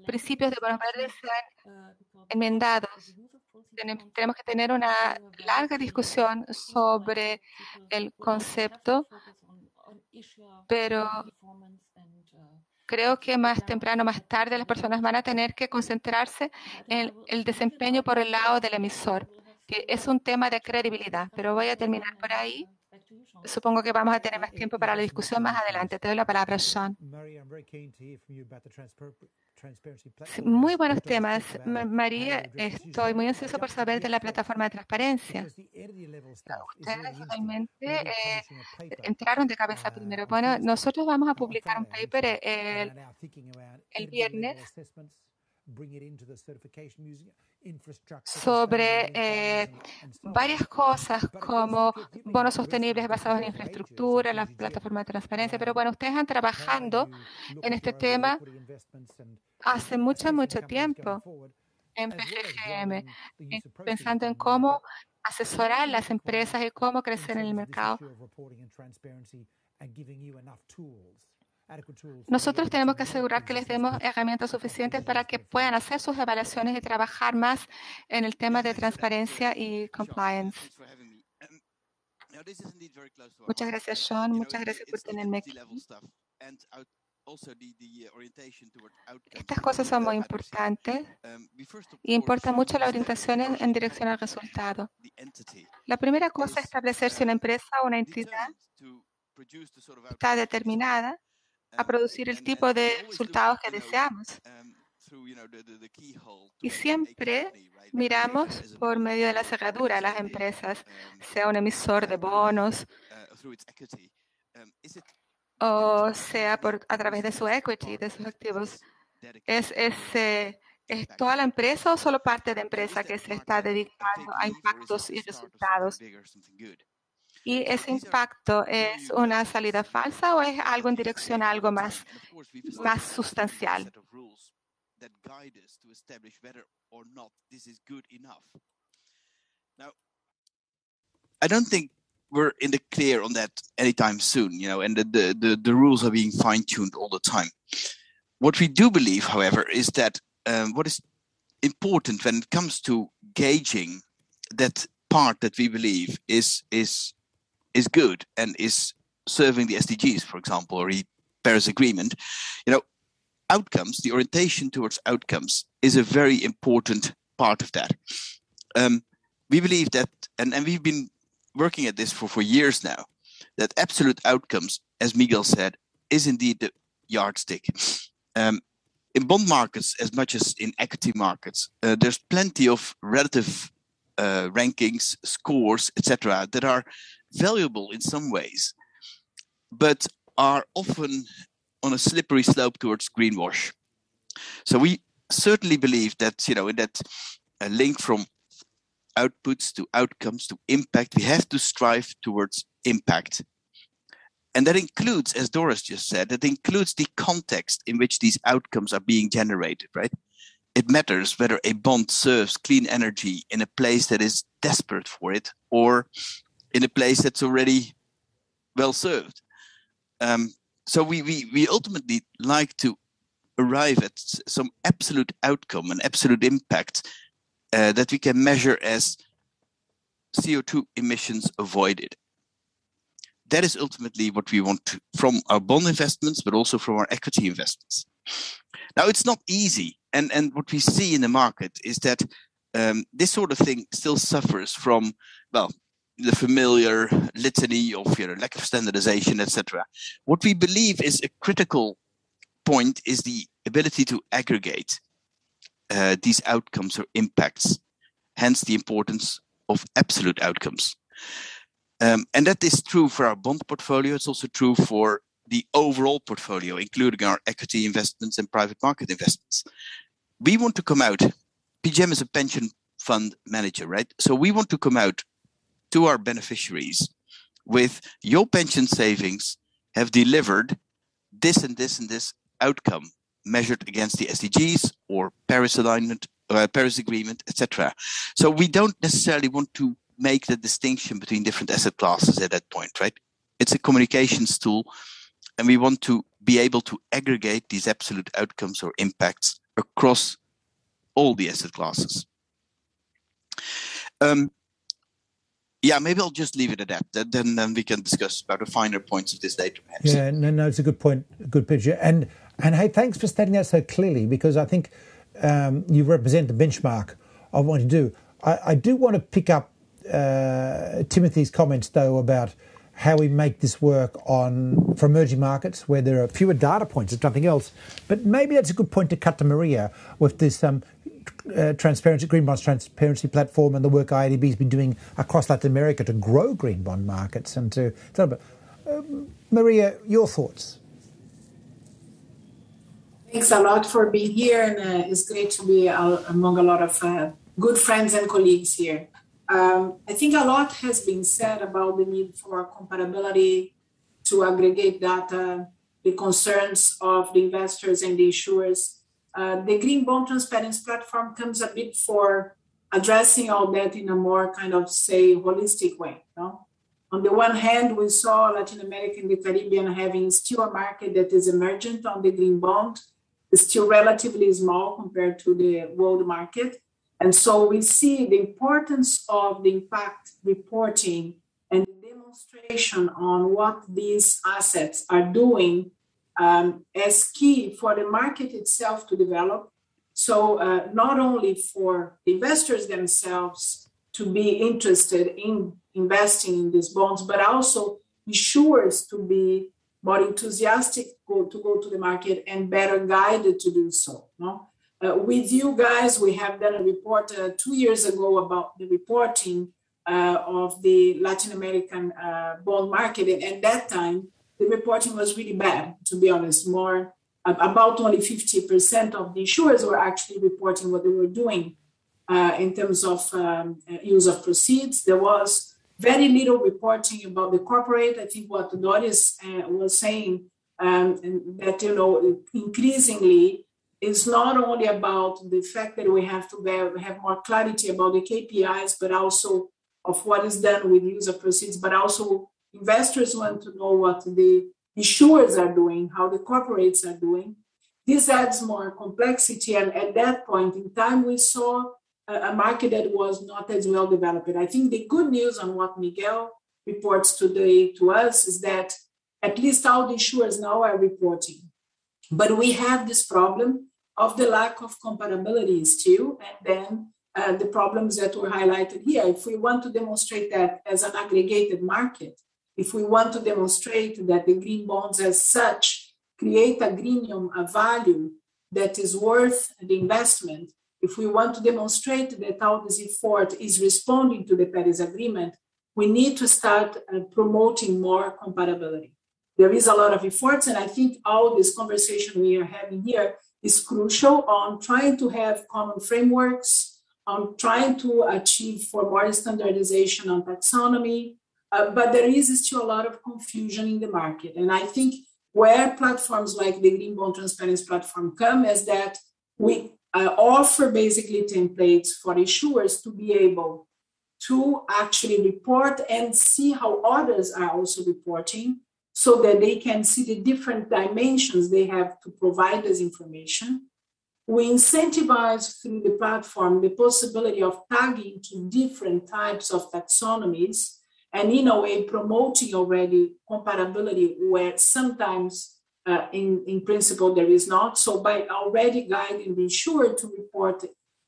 principios de bonos verdes sean enmendados. Tenemos que tener una larga discusión sobre el concepto, pero creo que más temprano o más tarde las personas van a tener que concentrarse en el desempeño por el lado del emisor, que es un tema de credibilidad. Pero voy a terminar por ahí. Supongo que vamos a tener más tiempo para la discusión más adelante. Te doy la palabra, Sean. Sí, muy buenos temas. María, estoy muy ansioso por saber de la plataforma de transparencia. Ustedes realmente entraron de cabeza primero. Bueno, nosotros vamos a publicar un paper el viernes sobre varias cosas como bonos sostenibles basados en infraestructura, la plataforma de transparencia. Pero bueno, ustedes están trabajando en este tema hace mucho tiempo en PGGM, pensando en cómo asesorar a las empresas y cómo crecer en el mercado. Nosotros tenemos que asegurar que les demos herramientas suficientes para que puedan hacer sus evaluaciones y trabajar más en el tema de transparencia y compliance. Muchas gracias, Sean. Muchas gracias por tenerme aquí. Estas cosas son muy importantes y importa mucho la orientación en dirección al resultado. La primera cosa es establecer si una empresa o una entidad está determinada a producir el tipo de resultados que deseamos. Y siempre miramos por medio de la cerradura a las empresas, sea un emisor de bonos o sea a través de su equity, de sus activos. ¿Es toda la empresa o solo parte de empresa que se está dedicando a impactos y resultados? ¿Y ese impacto es una salida falsa o es algo en dirección a algo más sustancial? I don't think we're in the clear on that anytime soon, and the rules are being fine-tuned all the time. What we do believe, however, is that what is important when it comes to gauging that part that we believe is good and is serving the SDGs, for example, or the Paris Agreement, outcomes, the orientation towards outcomes is a very important part of that. We believe that, and we've been working at this for years now, that absolute outcomes, as Miguel said, is indeed the yardstick. In bond markets, as much as in equity markets, there's plenty of relative rankings, scores, etc., that are valuable in some ways, but are often on a slippery slope towards greenwash. So we certainly believe that, in that link from outputs to outcomes to impact, we have to strive towards impact. And that includes, as Doris just said, that includes the context in which these outcomes are being generated, right? It matters whether a bond serves clean energy in a place that is desperate for it or in a place that's already well served. So we ultimately like to arrive at some absolute outcome, an absolute impact that we can measure as CO2 emissions avoided. That is ultimately what we want from our bond investments, but also from our equity investments. Now, it's not easy. And what we see in the market is that this sort of thing still suffers from, the familiar litany of lack of standardization, etc. What we believe is a critical point is the ability to aggregate these outcomes or impacts, hence the importance of absolute outcomes. And that is true for our bond portfolio. It's also true for the overall portfolio, including our equity investments and private market investments. We want to come out, PGM is a pension fund manager, right? So we want to come out to our beneficiaries with your pension savings have delivered this and this and this outcome measured against the SDGs or Paris alignment Paris Agreement, etc. So we don't necessarily want to make the distinction between different asset classes at that point, right? It's a communications tool, and we want to be able to aggregate these absolute outcomes or impacts across all the asset classes. Yeah, maybe I'll just leave it at that. Then we can discuss about the finer points of this data. Perhaps. Yeah, no, it's a good point, a good picture. And hey, thanks for stating that so clearly, because I think you represent the benchmark of what to do. I do want to pick up Timothy's comments, though, about how we make this work for emerging markets where there are fewer data points, it's nothing else. But maybe that's a good point to cut to Maria with this Green Bonds Transparency platform and the work IADB's been doing across Latin America to grow green bond markets and to tell about. Maria, your thoughts? Thanks a lot for being here, and it's great to be among a lot of good friends and colleagues here. I think a lot has been said about the need for comparability, to aggregate data, the concerns of the investors and the issuers. The Green Bond Transparency Platform comes a bit for addressing all that in a more kind of, say, holistic way. No? On the one hand, we saw Latin America and the Caribbean having still a market that is emergent on the green bond. It's still relatively small compared to the world market. And so we see the importance of the impact reporting and demonstration on what these assets are doing as key for the market itself to develop. So not only for investors themselves to be interested in investing in these bonds, but also issuers to be more enthusiastic to go to the market and better guided to do so. No? With you guys, we have done a report 2 years ago about the reporting of the Latin American bond market. And at that time, the reporting was really bad, to be honest. About only 50% of the issuers were actually reporting what they were doing in terms of use of proceeds. There was very little reporting about the corporate. I think what Doris was saying, that, increasingly, it's not only about the fact that we have to have more clarity about the KPIs, but also of what is done with use of proceeds, but also investors want to know what the issuers are doing, how the corporates are doing. This adds more complexity, and at that point in time, we saw a market that was not as well developed. I think the good news on what Miguel reports today to us is that at least all the issuers now are reporting. But we have this problem of the lack of comparability still, and then the problems that were highlighted here. If we want to demonstrate that as an aggregated market, if we want to demonstrate that the green bonds as such create a greenium, a value that is worth the investment, if we want to demonstrate that all this effort is responding to the Paris Agreement, we need to start promoting more comparability. There is a lot of efforts, and I think all this conversation we are having here is crucial on trying to have common frameworks, on trying to achieve for more standardization on taxonomy, but there is still a lot of confusion in the market. And I think where platforms like the Green Bond Transparency Platform come is that we offer basically templates for issuers to be able to actually report and see how others are also reporting, so that they can see the different dimensions they have to provide this information. We incentivize through the platform the possibility of tagging to different types of taxonomies, and in a way promoting already comparability where sometimes in principle there is not. So by already guiding the issuer to report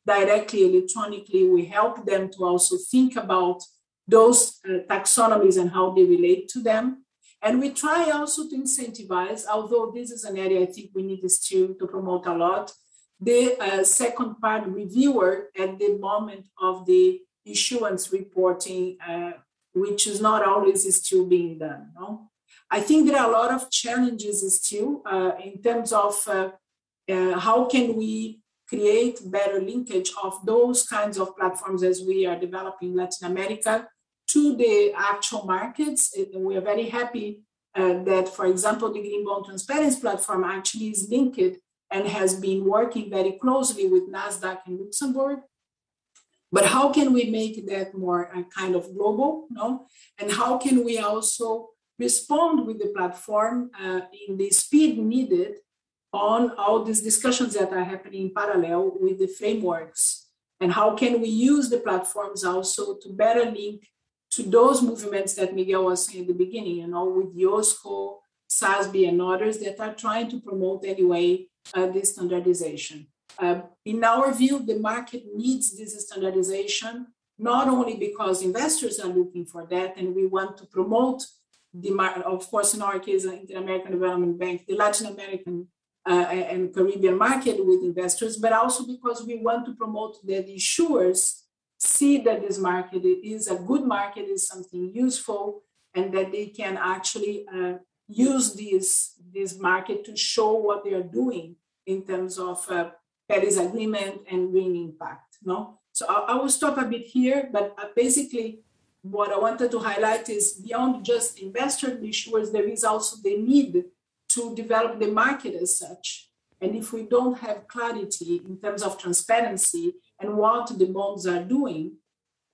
directly electronically, we help them to also think about those taxonomies and how they relate to them. And we try also to incentivize, although this is an area I think we need still to promote a lot, the second part reviewer at the moment of the issuance reporting, which is not always still being done. No? I think there are a lot of challenges still in terms of how can we create better linkage of those kinds of platforms as we are developing Latin America to the actual markets. We are very happy that, for example, the Green Bond Transparency Platform actually is linked and has been working very closely with NASDAQ and Luxembourg. But how can we make that more kind of global, no? And how can we also respond with the platform in the speed needed on all these discussions that are happening in parallel with the frameworks? And how can we use the platforms also to better link to those movements that Miguel was saying at the beginning, you know, with IOSCO, SASB, and others that are trying to promote anyway this standardization. In our view, the market needs this standardization, not only because investors are looking for that, and we want to promote the market, of course, in our case, Inter-American Development Bank, the Latin American and Caribbean market with investors, but also because we want to promote that issuers see that this market is a good market, is something useful, and that they can actually use this market to show what they are doing in terms of Paris Agreement and green impact. No? So I will stop a bit here, but basically what I wanted to highlight is beyond just investor issuers, there is also the need to develop the market as such. And if we don't have clarity in terms of transparency and what the bonds are doing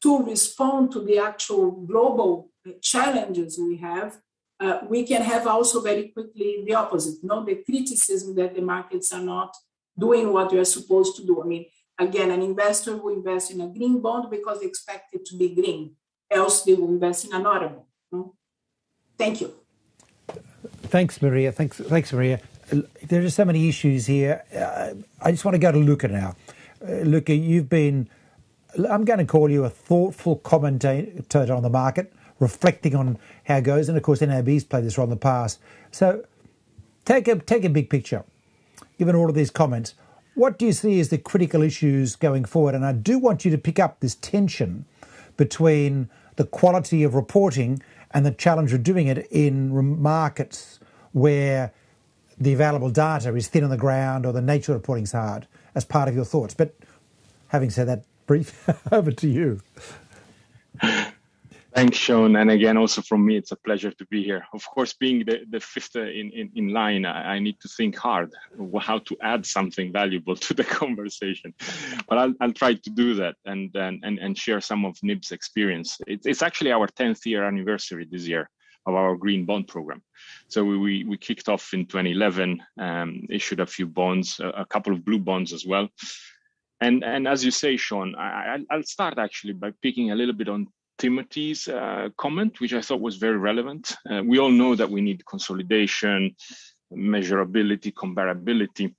to respond to the actual global challenges we have, we can have also very quickly the opposite, the criticism that the markets are not doing what they are supposed to do. I mean, again, an investor will invest in a green bond because they expect it to be green, else they will invest in another bond. No? Thank you. Thanks, Maria. Thanks, Maria. There are so many issues here. I just want to go to Luca now. Luca, you've been, I'm going to call you a thoughtful commentator on the market, reflecting on how it goes. And of course, NAB's played this role in the past. So take a big picture. Given all of these comments, what do you see as the critical issues going forward? And I do want you to pick up this tension between the quality of reporting and the challenge of doing it in markets where the available data is thin on the ground or the nature of reporting is hard, as part of your thoughts. But having said that, brief, over to you. Thanks, Sean. And again, also from me, it's a pleasure to be here. Of course, being the fifth in line, I need to think hard how to add something valuable to the conversation. But I'll try to do that and share some of NIB's experience. It's actually our 10th year anniversary this year of our green bond program. So we kicked off in 2011, issued a few bonds, a couple of blue bonds as well. And as you say, Sean, I'll start actually by picking a little bit on Timothy's comment, which I thought was very relevant. We all know that we need consolidation, measurability, comparability,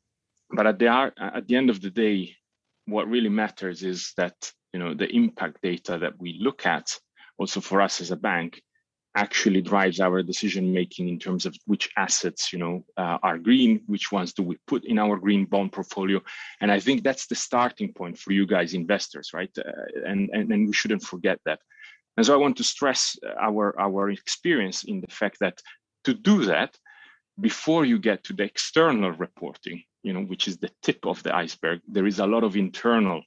but at the end of the day, what really matters is that the impact data that we look at, also for us as a bank, actually drives our decision making in terms of which assets are green, which ones do we put in our green bond portfolio, and I think that's the starting point for you guys, investors, right? And we shouldn't forget that. And so I want to stress our experience in the fact that to do that, before you get to the external reporting, which is the tip of the iceberg, there is a lot of internal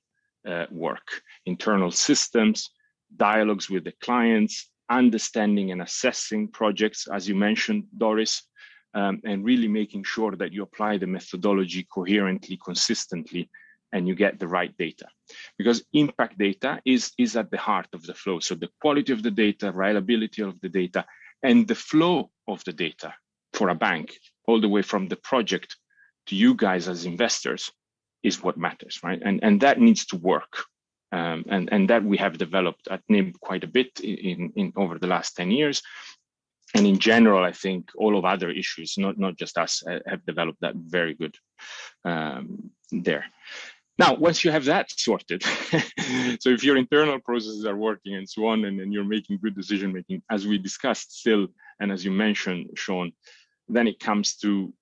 work, internal systems, dialogues with the clients, understanding and assessing projects, as you mentioned, Doris, and really making sure that you apply the methodology coherently, consistently, and you get the right data. Because impact data is at the heart of the flow. So the quality of the data, reliability of the data, and the flow of the data for a bank, all the way from the project to you guys as investors, is what matters, right? And that needs to work. And that we have developed at NIB quite a bit in over the last 10 years. And in general, I think all of other issues, not just us, have developed that very good there. Now, once you have that sorted, so if your internal processes are working and so on, and you're making good decision making, as we discussed still, and as you mentioned, Sean, then it comes to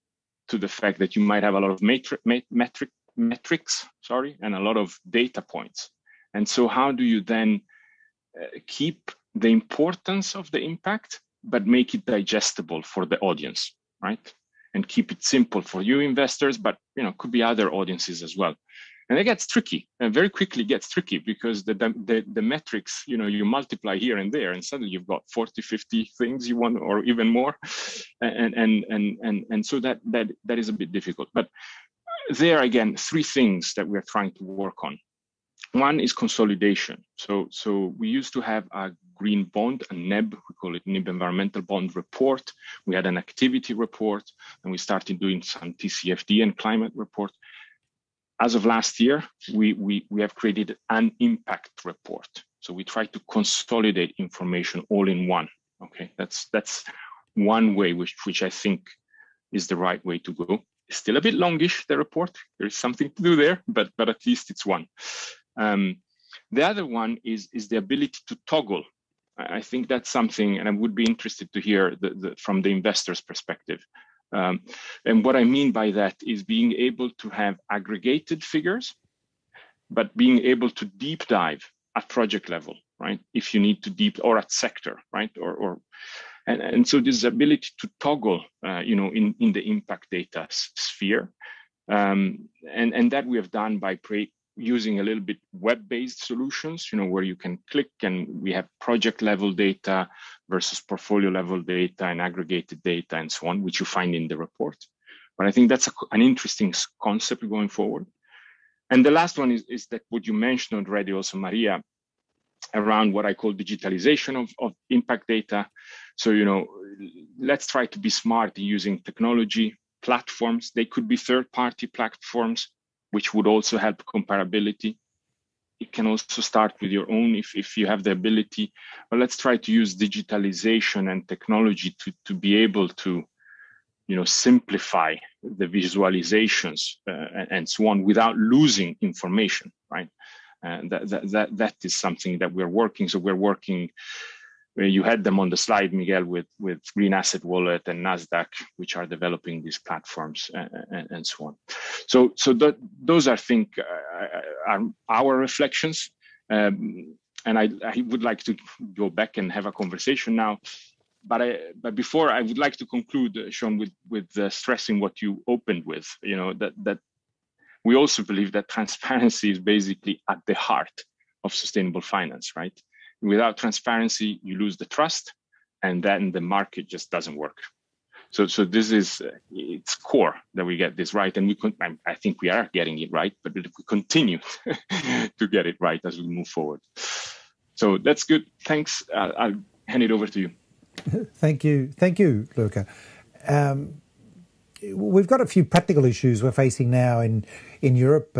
the fact that you might have a lot of metrics, and a lot of data points. And so how do you then keep the importance of the impact, but make it digestible for the audience, right? And keep it simple for you investors, but could be other audiences as well. And it gets tricky, and very quickly gets tricky, because the metrics, you multiply here and there, and suddenly you've got 40, 50 things you want, or even more, and so that is a bit difficult. But there again, three things that we're trying to work on. One is consolidation. So we used to have a green bond, a NEB, we call it NEB Environmental Bond Report. We had an activity report, and we started doing some TCFD and climate report. As of last year, we have created an impact report. So we try to consolidate information all in one. Okay, that's one way which I think is the right way to go. It's still a bit longish, the report. There is something to do there, but at least it's one. The other one is the ability to toggle. I think that's something, and I would be interested to hear from the investor's perspective. And what I mean by that is being able to have aggregated figures, but being able to deep dive at project level, right? If you need to or at sector, right? And so this ability to toggle, in the impact data sphere, and that we have done by using a little bit web-based solutions, where you can click and we have project level data versus portfolio level data and aggregated data and so on, which you find in the report. But I think that's an interesting concept going forward. And the last one is that what you mentioned already also, Maria, around what I call digitalization of impact data. So, let's try to be smart in using technology platforms. They could be third-party platforms, which would also help comparability. It can also start with your own if you have the ability. But let's try to use digitalization and technology to be able to, simplify the visualizations and so on without losing information, right? And that is something that we're working. So we're working. You had them on the slide, Miguel, with Green Asset Wallet and NASDAQ, which are developing these platforms and so on. So those, I think, are our reflections. And I would like to go back and have a conversation now. But before, I would like to conclude, Sean, with stressing what you opened with, that we also believe that transparency is basically at the heart of sustainable finance, right? Without transparency, you lose the trust, and then the market just doesn't work. So this is it's core that we get this right, and I think we are getting it right. But if we continue to get it right as we move forward, so that's good. Thanks. I'll hand it over to you. Thank you, Luca. We've got a few practical issues we're facing now in Europe.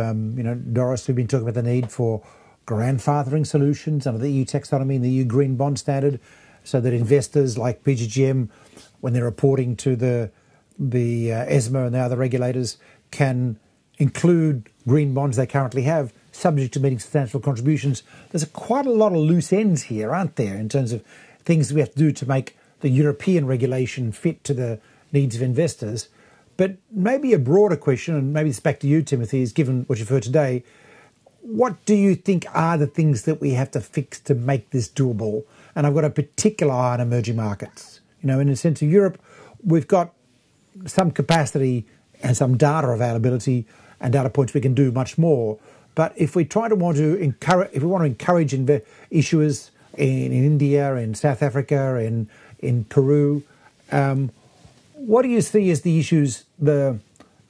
Doris, we've been talking about the need for grandfathering solutions under the EU taxonomy and the EU Green Bond Standard, so that investors like PGGM, when they're reporting to the ESMA and the other regulators, can include green bonds they currently have, subject to meeting substantial contributions. There's quite a lot of loose ends here, aren't there, in terms of things we have to do to make the European regulation fit to the needs of investors. But maybe a broader question, and maybe it's back to you, Timothy, is given what you've heard today, what do you think are the things that we have to fix to make this doable? And I've got a particular eye on emerging markets. In the sense of Europe, we've got some capacity and some data availability and data points we can do much more. But if we want to encourage issuers in India, in South Africa, in Peru, what do you see as the issues? I'm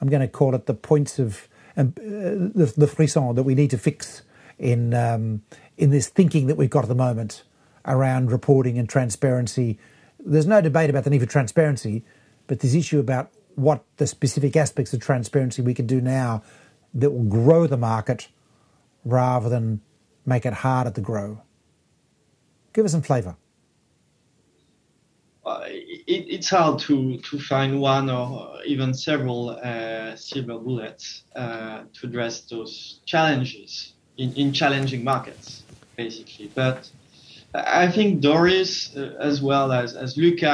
going to call it the points of the frisson that we need to fix in this thinking that we've got at the moment around reporting and transparency. There's no debate about the need for transparency, but this issue about what the specific aspects of transparency we can do now that will grow the market rather than make it harder to grow. Give us some flavour. It's hard to find one or even several silver bullets to address those challenges in challenging markets, basically. But I think Doris, as well as Luca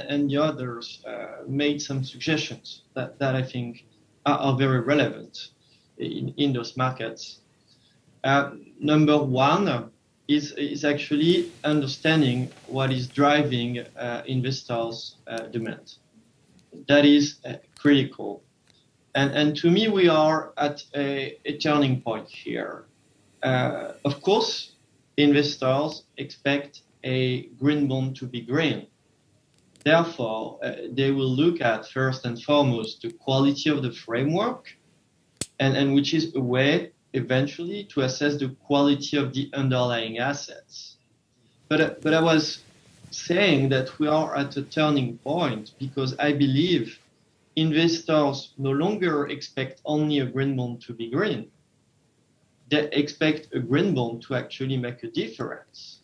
and the others, made some suggestions that I think are very relevant in those markets. Number one is actually understanding what is driving investors' demand. That is critical. And to me, we are at a turning point here. Of course, investors expect a green bond to be green. Therefore, they will look at, first and foremost, the quality of the framework, and which is a way eventually to assess the quality of the underlying assets. But I was saying that we are at a turning point because I believe investors no longer expect only a green bond to be green. They expect a green bond to actually make a difference.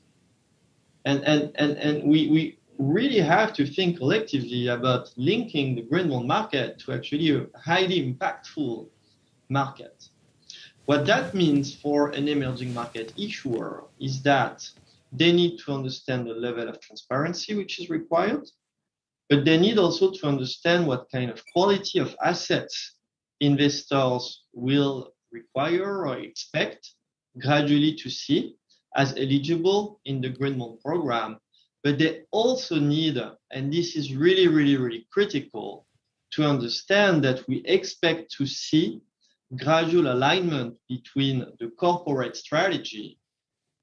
And we really have to think collectively about linking the green bond market to actually a highly impactful market. What that means for an emerging market issuer is that they need to understand the level of transparency which is required, but they need also to understand what kind of quality of assets investors will require or expect gradually to see as eligible in the green bond program. But they also need, and this is really, really, really critical, to understand that we expect to see gradual alignment between the corporate strategy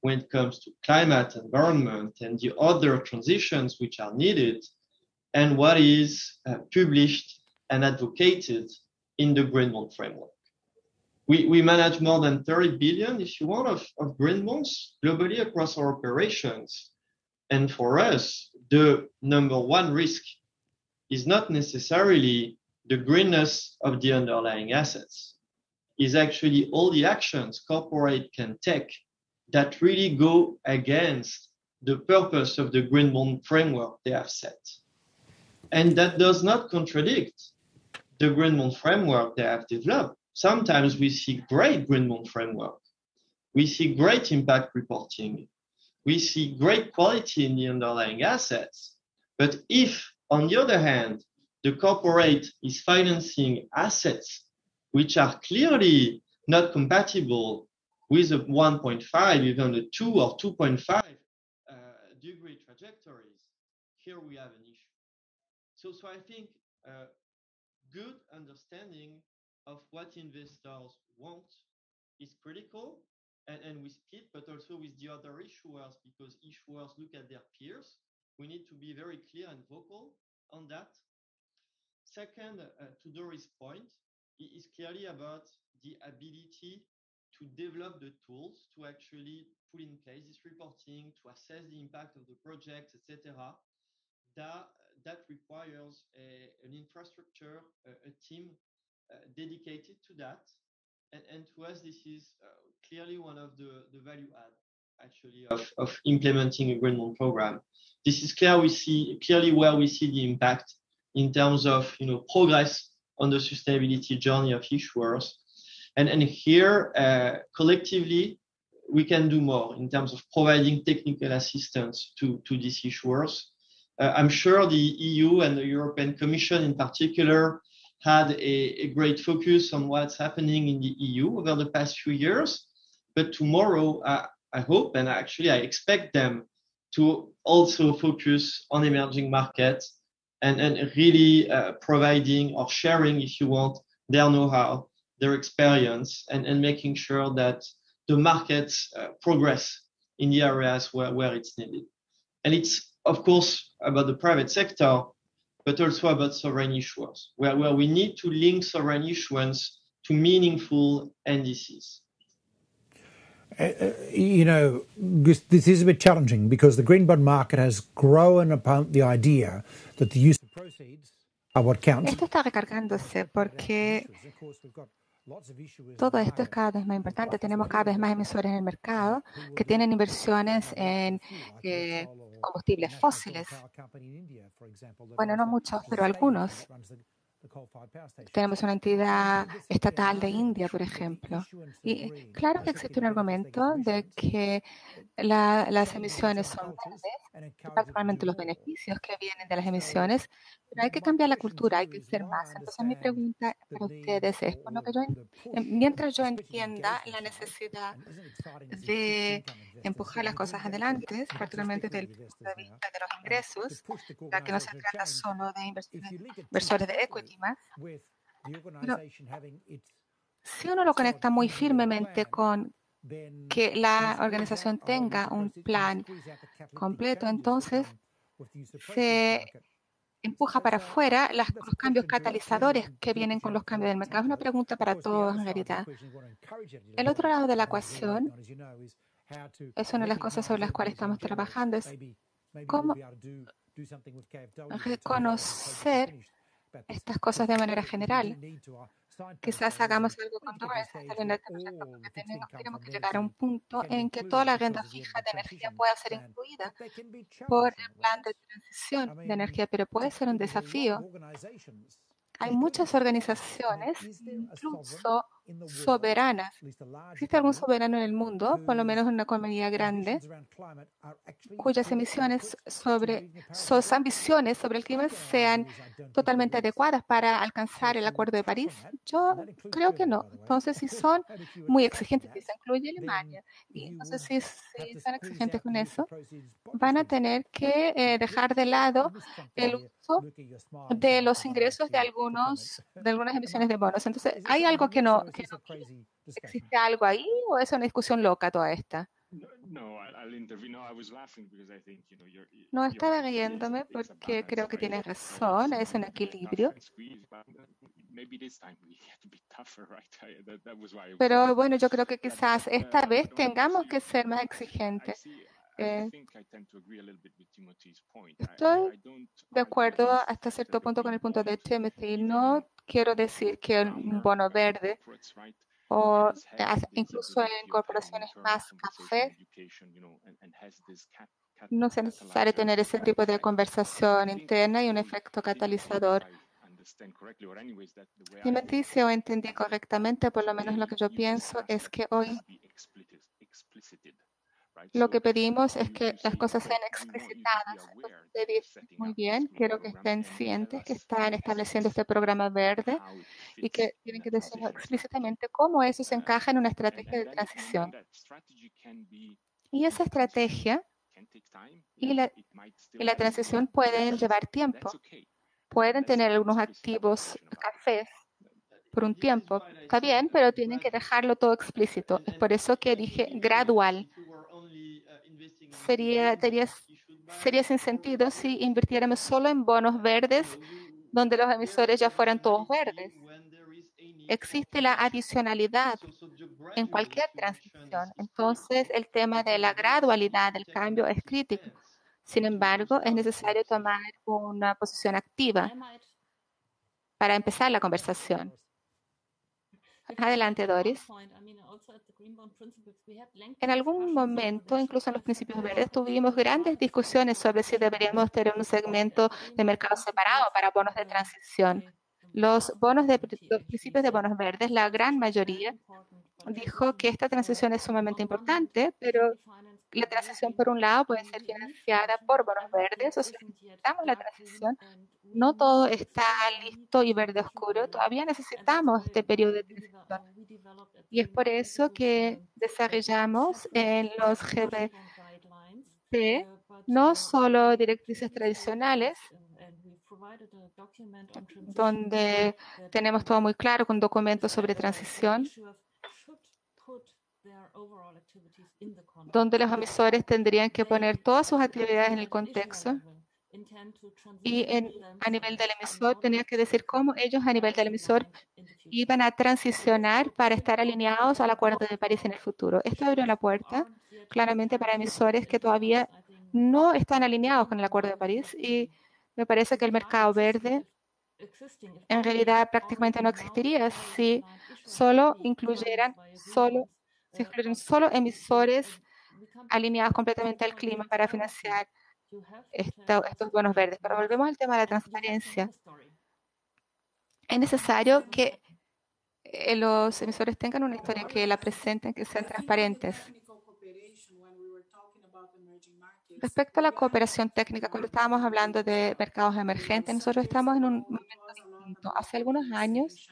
when it comes to climate, environment, and the other transitions which are needed, and what is published and advocated in the green bond framework. We manage more than 30 billion, if you want, of green bonds globally across our operations. And for us, the number one risk is not necessarily the greenness of the underlying assets. Is actually all the actions corporate can take that really go against the purpose of the green bond framework they have set. And that does not contradict the green bond framework they have developed. Sometimes we see great green bond framework. We see great impact reporting. We see great quality in the underlying assets. But if, on the other hand, the corporate is financing assets which are clearly not compatible with a 1.5, even a 2 or 2.5 degree trajectories, here we have an issue. So I think good understanding of what investors want is critical, and with PIT, but also with the other issuers, because issuers look at their peers. We need to be very clear and vocal on that. Second, to Doris' point, it is clearly about the ability to develop the tools to actually put in place this reporting, to assess the impact of the projects, etc. That requires an infrastructure, a team dedicated to that. And to us, this is clearly one of the value add, actually, of implementing a green bond program. This is clearly where we see the impact in terms of progress on the sustainability journey of issuers. And here, collectively, we can do more in terms of providing technical assistance to these issuers. I'm sure the EU and the European Commission in particular had a great focus on what's happening in the EU over the past few years. But tomorrow, I hope, and actually I expect them to also focus on emerging markets and really providing or sharing, if you want, their know-how, their experience, and making sure that the markets progress in the areas where it's needed. And it's, of course, about the private sector, but also about sovereign issuers, where we need to link sovereign issuance to meaningful NDCs. This is a bit challenging because the green bond market has grown upon the idea that the use of proceeds are what counts. Esto está recargándose porque todo esto es cada vez más importante. Tenemos cada vez más emisores en el mercado que tienen inversiones en combustibles fósiles. Bueno, no muchos, pero algunos. Tenemos una entidad estatal de India, por ejemplo. Y claro que existe un argumento de que las emisiones son verdes, particularmente los beneficios que vienen de las emisiones, pero hay que cambiar la cultura, hay que hacer más. Entonces mi pregunta para ustedes es, por lo que mientras yo entienda la necesidad de empujar las cosas adelante, particularmente desde el punto de vista de los ingresos, ya que no se trata solo de inversores de equity más, pero si uno lo conecta muy firmemente con que la organización tenga un plan completo, entonces se empuja para afuera los cambios catalizadores que vienen con los cambios del mercado. Es una pregunta para todos, en realidad. El otro lado de la ecuación es una de las cosas sobre las cuales estamos trabajando, es cómo reconocer estas cosas de manera general. Quizás hagamos algo con todo en este proyecto, porque tenemos que llegar a un punto en que toda la agenda fija de energía pueda ser incluida por el plan de transición de energía, pero puede ser un desafío. Hay muchas organizaciones, incluso soberanas. ¿Existe algún soberano en el mundo, por lo menos en una comunidad grande, cuyas emisiones sus ambiciones sobre el clima sean totalmente adecuadas para alcanzar el Acuerdo de París? Yo creo que no. Entonces, si son muy exigentes, si se incluye Alemania, y entonces si son exigentes con eso, van a tener que dejar de lado el uso de los ingresos de algunas emisiones de bonos. Entonces, ¿hay algo que no existe algo ahí o es una discusión loca toda esta? No, estaba riéndome porque creo que tienes razón, es un equilibrio. Pero bueno, yo creo que quizás esta vez tengamos que ser más exigentes. Estoy de acuerdo hasta cierto punto con el punto de Timothy. No quiero decir que un bono verde o incluso en corporaciones más café no es necesario tener ese tipo de conversación interna y un efecto catalizador. Timothy, si yo entendí correctamente, por lo menos lo que yo pienso es que hoy lo que pedimos es que las cosas sean explicitadas. Muy bien, quiero que estén conscientes que están estableciendo este programa verde y que tienen que decirnos explícitamente cómo eso se encaja en una estrategia de transición. Y esa estrategia y la transición pueden llevar tiempo. Pueden tener algunos activos cafés por un tiempo. Está bien, pero tienen que dejarlo todo explícito. Es por eso que dije gradual. Sería sin sentido si invirtiéramos solo en bonos verdes donde los emisores ya fueran todos verdes. Existe la adicionalidad en cualquier transición. Entonces, el tema de la gradualidad del cambio es crítico. Sin embargo, es necesario tomar una posición activa para empezar la conversación. Adelante, Doris. En algún momento, incluso en los principios verdes, tuvimos grandes discusiones sobre si deberíamos tener un segmento de mercado separado para bonos de transición. Los principios de bonos verdes, la gran mayoría dijo que esta transición es sumamente importante, pero la transición, por un lado, puede ser financiada por bonos verdes, o sea, necesitamos la transición. No todo está listo y verde oscuro, todavía necesitamos este periodo de transición. Y es por eso que desarrollamos en los GBT no solo directrices tradicionales, donde tenemos todo muy claro con documentos sobre transición, donde los emisores tendrían que poner todas sus actividades en el contexto y a nivel del emisor tenían que decir cómo ellos a nivel del emisor iban a transicionar para estar alineados al Acuerdo de París en el futuro. Esto abrió la puerta claramente para emisores que todavía no están alineados con el Acuerdo de París y me parece que el mercado verde en realidad prácticamente no existiría si solo incluyeran solo emisores alineados completamente al clima para financiar estos bonos verdes. Pero volvemos al tema de la transparencia. Es necesario que los emisores tengan una historia, que la presenten, que sean transparentes. Respecto a la cooperación técnica, cuando estábamos hablando de mercados emergentes, nosotros estamos en un momento distinto. Hace algunos años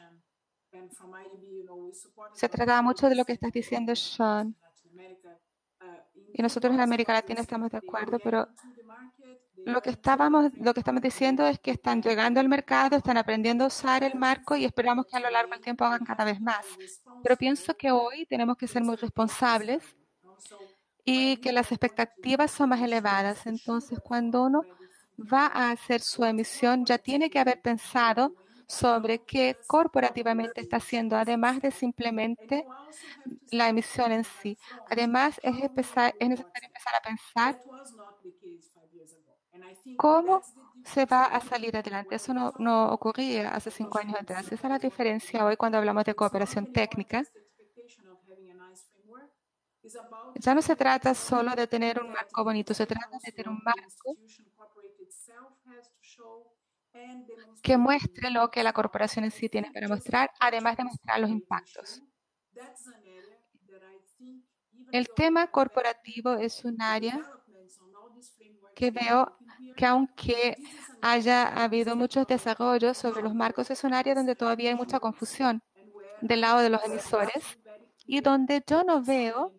se trataba mucho de lo que estás diciendo, Sean. Y nosotros en América Latina estamos de acuerdo, pero lo que estamos diciendo es que están llegando al mercado, están aprendiendo a usar el marco y esperamos que a lo largo del tiempo hagan cada vez más. Pero pienso que hoy tenemos que ser muy responsables y que las expectativas son más elevadas. Entonces, cuando uno va a hacer su emisión ya tiene que haber pensado sobre qué corporativamente está haciendo, además de simplemente la emisión en sí. Además, es necesario empezar a pensar cómo se va a salir adelante. Eso no ocurría hace 5 años atrás. Esa es la diferencia hoy cuando hablamos de cooperación técnica. Ya no se trata solo de tener un marco bonito, se trata de tener un marco que muestre lo que la corporación en sí tiene para mostrar, además de mostrar los impactos. El tema corporativo es un área que veo que aunque haya habido muchos desarrollos sobre los marcos, es un área donde todavía hay mucha confusión del lado de los emisores y donde yo no veo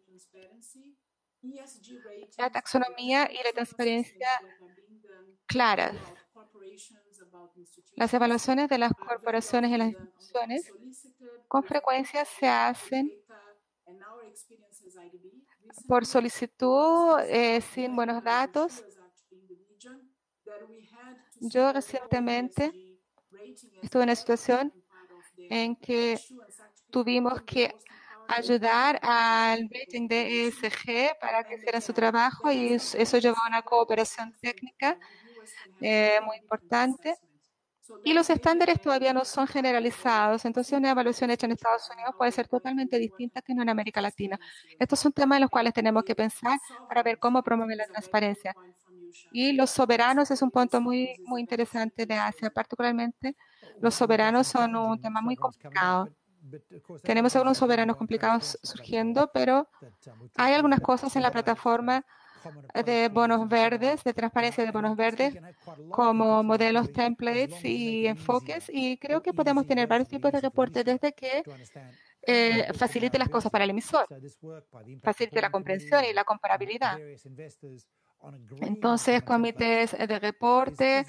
la taxonomía y la transparencia claras. Las evaluaciones de las corporaciones y las instituciones con frecuencia se hacen por solicitud sin buenos datos. Yo recientemente estuve en una situación en que tuvimos que ayudar al rating de ESG para que hicieran su trabajo y eso llevó a una cooperación técnica muy importante. Y los estándares todavía no son generalizados, entonces una evaluación hecha en Estados Unidos puede ser totalmente distinta que no en América Latina. Estos son temas en los cuales tenemos que pensar para ver cómo promover la transparencia. Y los soberanos es un punto muy interesante de Asia, particularmente los soberanos son un tema muy complicado. Tenemos algunos soberanos complicados surgiendo, pero hay algunas cosas en la plataforma de bonos verdes, de transparencia de bonos verdes, como modelos, templates y enfoques. Y creo que podemos tener varios tipos de reportes desde que facilite las cosas para el emisor, facilite la comprensión y la comparabilidad. Entonces, comités de reporte,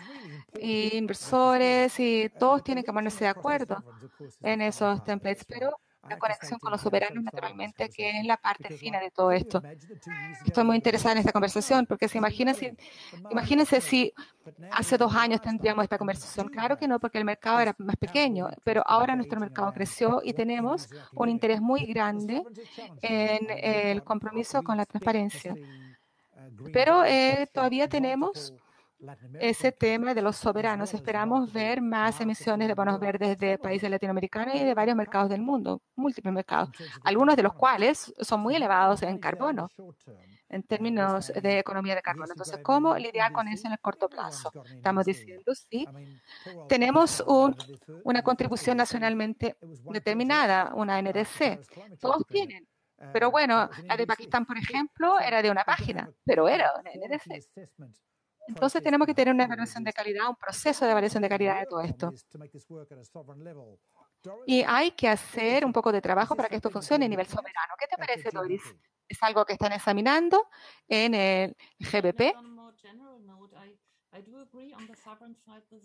inversores y todos tienen que ponerse de acuerdo en esos templates, pero la conexión con los soberanos, naturalmente, que es la parte fina de todo esto. Estoy muy interesada en esta conversación, porque imagínense si hace 2 años tendríamos esta conversación. Claro que no, porque el mercado era más pequeño, pero ahora nuestro mercado creció y tenemos un interés muy grande en el compromiso con la transparencia. Pero todavía tenemos ese tema de los soberanos. Esperamos ver más emisiones de bonos verdes de países latinoamericanos y de varios mercados del mundo, múltiples mercados, algunos de los cuales son muy elevados en carbono, en términos de economía de carbono. Entonces, ¿cómo lidiar con eso en el corto plazo? Estamos diciendo, sí, tenemos una contribución nacionalmente determinada, una NDC. Todos tienen. Pero bueno, la de Pakistán, por ejemplo, era de una página, pero era una NDC. Entonces tenemos que tener una evaluación de calidad, un proceso de evaluación de calidad de todo esto. Y hay que hacer un poco de trabajo para que esto funcione a nivel soberano. ¿Qué te parece, Doris? ¿Es algo que están examinando en el GBP?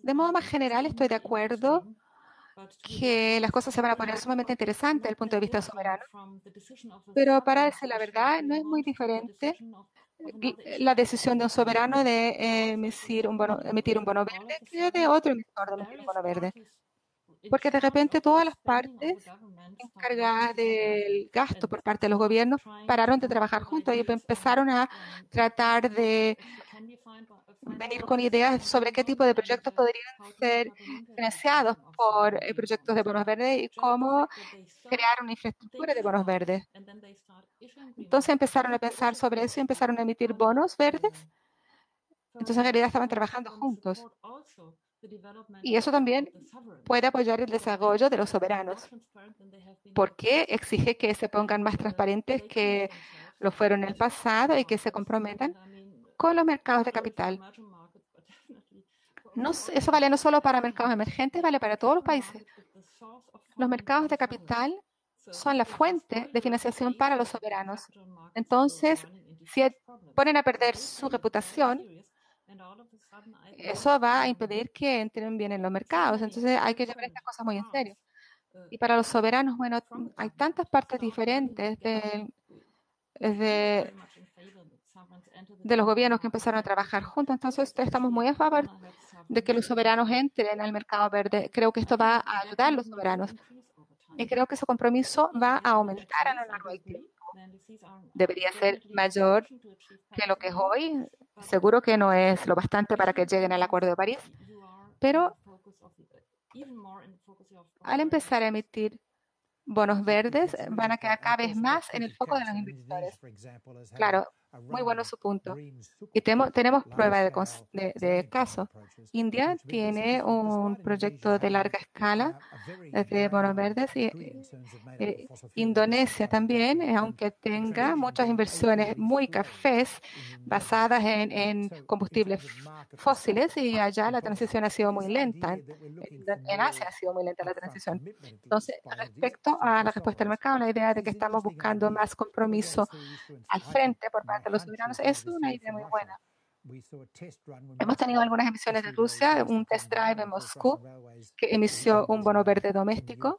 De modo más general, estoy de acuerdo que las cosas se van a poner sumamente interesantes desde el punto de vista soberano. Pero para decir la verdad, no es muy diferente la decisión de un soberano de emitir un bono verde que de otro emisor de emitir un bono verde. Porque de repente todas las partes encargadas del gasto por parte de los gobiernos pararon de trabajar juntos y empezaron a tratar de venir con ideas sobre qué tipo de proyectos podrían ser financiados por proyectos de bonos verdes y cómo crear una infraestructura de bonos verdes. Entonces empezaron a pensar sobre eso y empezaron a emitir bonos verdes. Entonces en realidad estaban trabajando juntos. Y eso también puede apoyar el desarrollo de los soberanos, porque exige que se pongan más transparentes que lo fueron en el pasado y que se comprometan con los mercados de capital. No, eso vale no solo para mercados emergentes, vale para todos los países. Los mercados de capital son la fuente de financiación para los soberanos. Entonces, si ponen a perder su reputación, eso va a impedir que entren bien en los mercados. Entonces, hay que llevar estas cosas muy en serio. Y para los soberanos, bueno, hay tantas partes diferentes de los gobiernos que empezaron a trabajar juntos. Entonces, estamos muy a favor de que los soberanos entren al mercado verde. Creo que esto va a ayudar a los soberanos. Y creo que ese compromiso va a aumentar a lo largo del tiempo. Debería ser mayor que lo que es hoy. Seguro que no es lo bastante para que lleguen al Acuerdo de París, pero al empezar a emitir bonos verdes, van a quedar cada vez más en el foco de los inversores. Claro, muy bueno su punto. Y tenemos prueba de caso. India tiene un proyecto de larga escala de bonos verdes y Indonesia también, aunque tenga muchas inversiones muy cafés basadas en combustibles fósiles, y allá la transición ha sido muy lenta. En Asia ha sido muy lenta la transición. Entonces, respecto a la respuesta del mercado, la idea de que estamos buscando más compromiso al frente por parte de los soberanos es una idea muy buena. Hemos tenido algunas emisiones de Rusia, un test drive en Moscú que emitió un bono verde doméstico,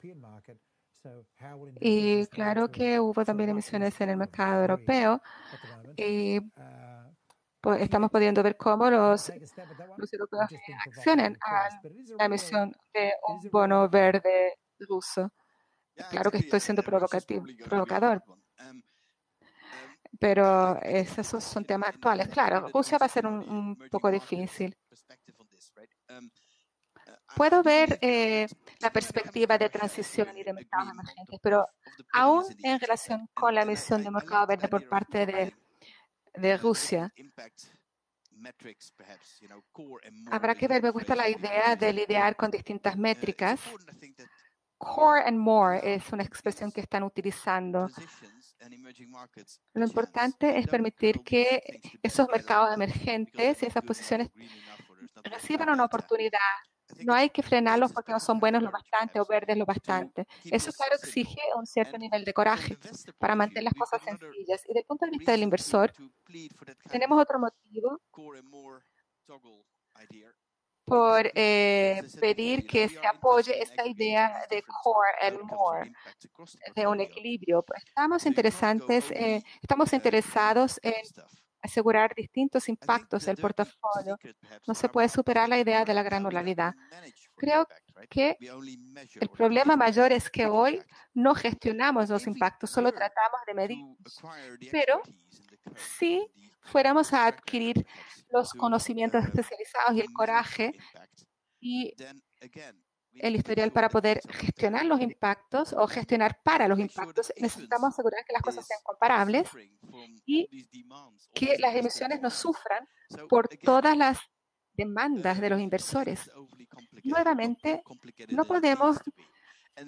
y claro que hubo también emisiones en el mercado europeo, y pues estamos pudiendo ver cómo los europeos accionan a la emisión de un bono verde ruso. Claro que estoy siendo provocador, pero esos son temas actuales. Claro, Rusia va a ser un poco difícil. Puedo ver la perspectiva de transición y de mercados emergentes, pero aún en relación con la emisión de mercado verde por parte de Rusia, habrá que ver. Me gusta la idea de lidiar con distintas métricas. Core and more es una expresión que están utilizando. Lo importante es permitir que esos mercados emergentes y esas posiciones reciban una oportunidad. No hay que frenarlos porque no son buenos lo bastante o verdes lo bastante. Eso, claro, exige un cierto nivel de coraje para mantener las cosas sencillas. Y desde el punto de vista del inversor, tenemos otro motivo por pedir que se apoye esta idea de core and more, de un equilibrio. Estamos interesados en asegurar distintos impactos del portafolio. No se puede superar la idea de la granularidad. Creo que el problema mayor es que hoy no gestionamos los impactos, solo tratamos de medirlos. Pero si fuéramos a adquirir los conocimientos especializados y el coraje y el historial para poder gestionar los impactos o gestionar para los impactos, necesitamos asegurar que las cosas sean comparables y que las emisiones no sufran por todas las demandas de los inversores. Nuevamente, no podemos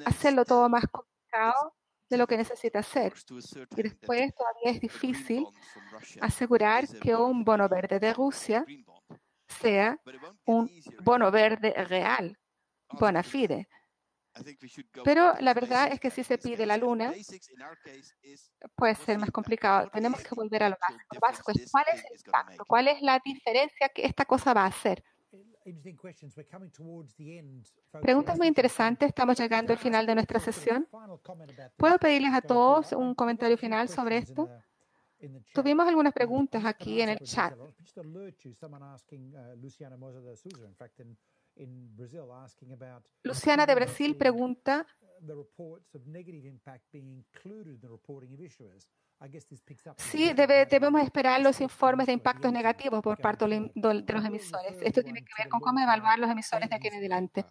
hacerlo todo más complicado de lo que necesita ser. Y después todavía es difícil asegurar que un bono verde de Rusia sea un bono verde real, bona fide. Pero la verdad es que si se pide la luna, puede ser más complicado. Tenemos que volver a lo básico. Lo básico es cuál es el impacto, cuál es la diferencia que esta cosa va a hacer. Preguntas muy interesantes. Estamos llegando al final de nuestra sesión. ¿Puedo pedirles a todos un comentario final sobre esto? Tuvimos algunas preguntas aquí en el chat. Luciana de Brasil pregunta si debemos esperar los informes de impactos negativos por parte de los emisores. Esto tiene que ver con cómo evaluar los emisores de aquí en adelante.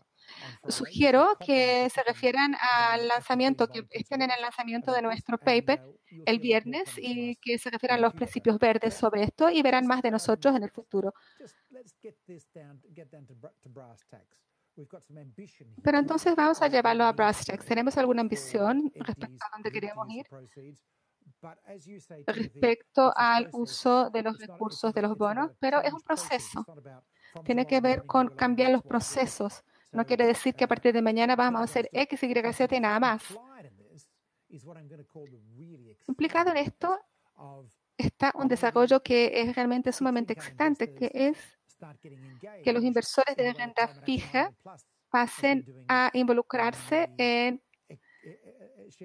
Sugiero que se refieran al lanzamiento, que estén en el lanzamiento de nuestro paper el viernes y que se refieran a los principios verdes sobre esto y verán más de nosotros en el futuro. Pero entonces vamos a llevarlo a brass tacks. ¿Tenemos alguna ambición respecto a dónde queremos ir? Respecto al uso de los recursos de los bonos, pero es un proceso. Tiene que ver con cambiar los procesos. No quiere decir que a partir de mañana vamos a hacer X, Y, Z y nada más. Implicado en esto está un desarrollo que es realmente sumamente excitante, que es que los inversores de renta fija pasen a involucrarse en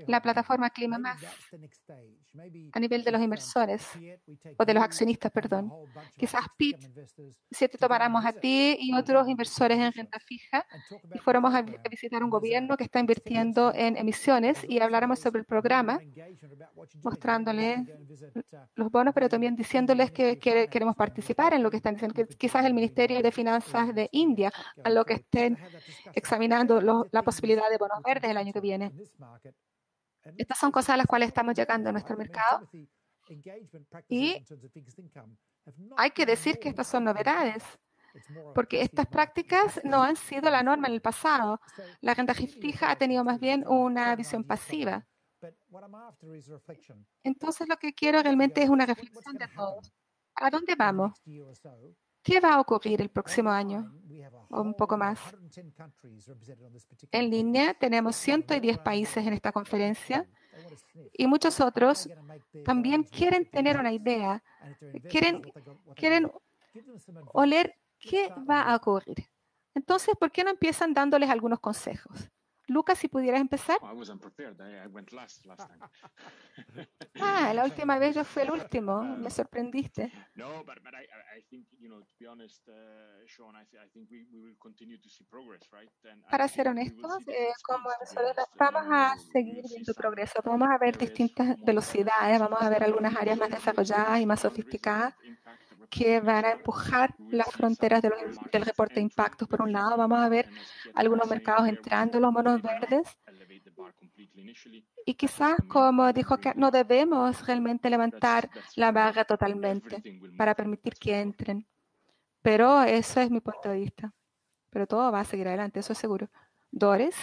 la plataforma Clima Más a nivel de los inversores o de los accionistas, perdón. Quizás Pete, si te tomáramos a ti y otros inversores en renta fija y fuéramos a visitar un gobierno que está invirtiendo en emisiones y habláramos sobre el programa, mostrándoles los bonos, pero también diciéndoles que queremos participar en lo que están diciendo, que quizás el Ministerio de Finanzas de India, a lo que estén examinando la posibilidad de bonos verdes el año que viene. Estas son cosas a las cuales estamos llegando a nuestro mercado y hay que decir que estas son novedades, porque estas prácticas no han sido la norma en el pasado. La renta fija ha tenido más bien una visión pasiva. Entonces lo que quiero realmente es una reflexión de todos. ¿A dónde vamos? ¿Qué va a ocurrir el próximo año? O un poco más. En línea tenemos 110 países en esta conferencia y muchos otros también quieren tener una idea, quieren oler qué va a ocurrir. Entonces, ¿por qué no empiezan dándoles algunos consejos? Lucas, si pudieras empezar. La última vez yo fui el último. Me sorprendiste. Para ser honestos, como inversores vamos a seguir viendo progreso. Vamos a ver distintas velocidades, vamos a ver algunas áreas más desarrolladas y más sofisticadas que van a empujar las fronteras del reporte de impactos. Por un lado, vamos a ver algunos mercados entrando en los bonos verdes y quizás, como dijo que no debemos realmente levantar la barra totalmente para permitir que entren. Pero eso es mi punto de vista. Pero todo va a seguir adelante, eso es seguro. Doris.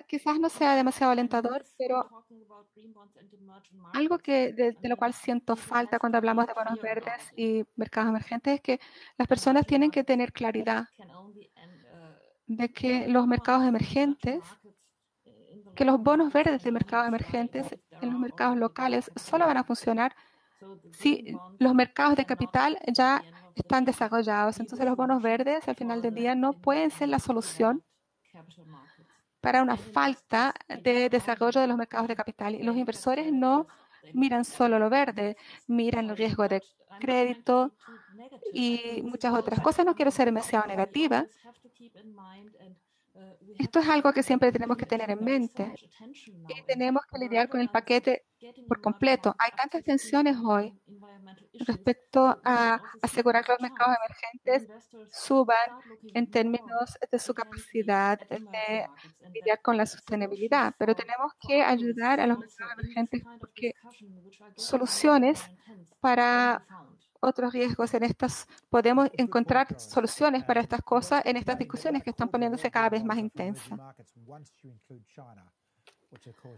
Quizás no sea demasiado alentador, pero algo de lo cual siento falta cuando hablamos de bonos verdes y mercados emergentes es que las personas tienen que tener claridad de que los mercados emergentes, que los bonos verdes de mercados emergentes en los mercados locales solo van a funcionar si los mercados de capital ya están desarrollados. Entonces los bonos verdes al final del día no pueden ser la solución para una falta de desarrollo de los mercados de capital. Y los inversores no miran solo lo verde, miran el riesgo de crédito y muchas otras cosas. No quiero ser demasiado negativa. Esto es algo que siempre tenemos que tener en mente y tenemos que lidiar con el paquete por completo. Hay tantas tensiones hoy respecto a asegurar que los mercados emergentes suban en términos de su capacidad de lidiar con la sostenibilidad, pero tenemos que ayudar a los mercados emergentes porque soluciones para otros riesgos podemos encontrar soluciones para estas cosas en estas discusiones que están poniéndose cada vez más intensas.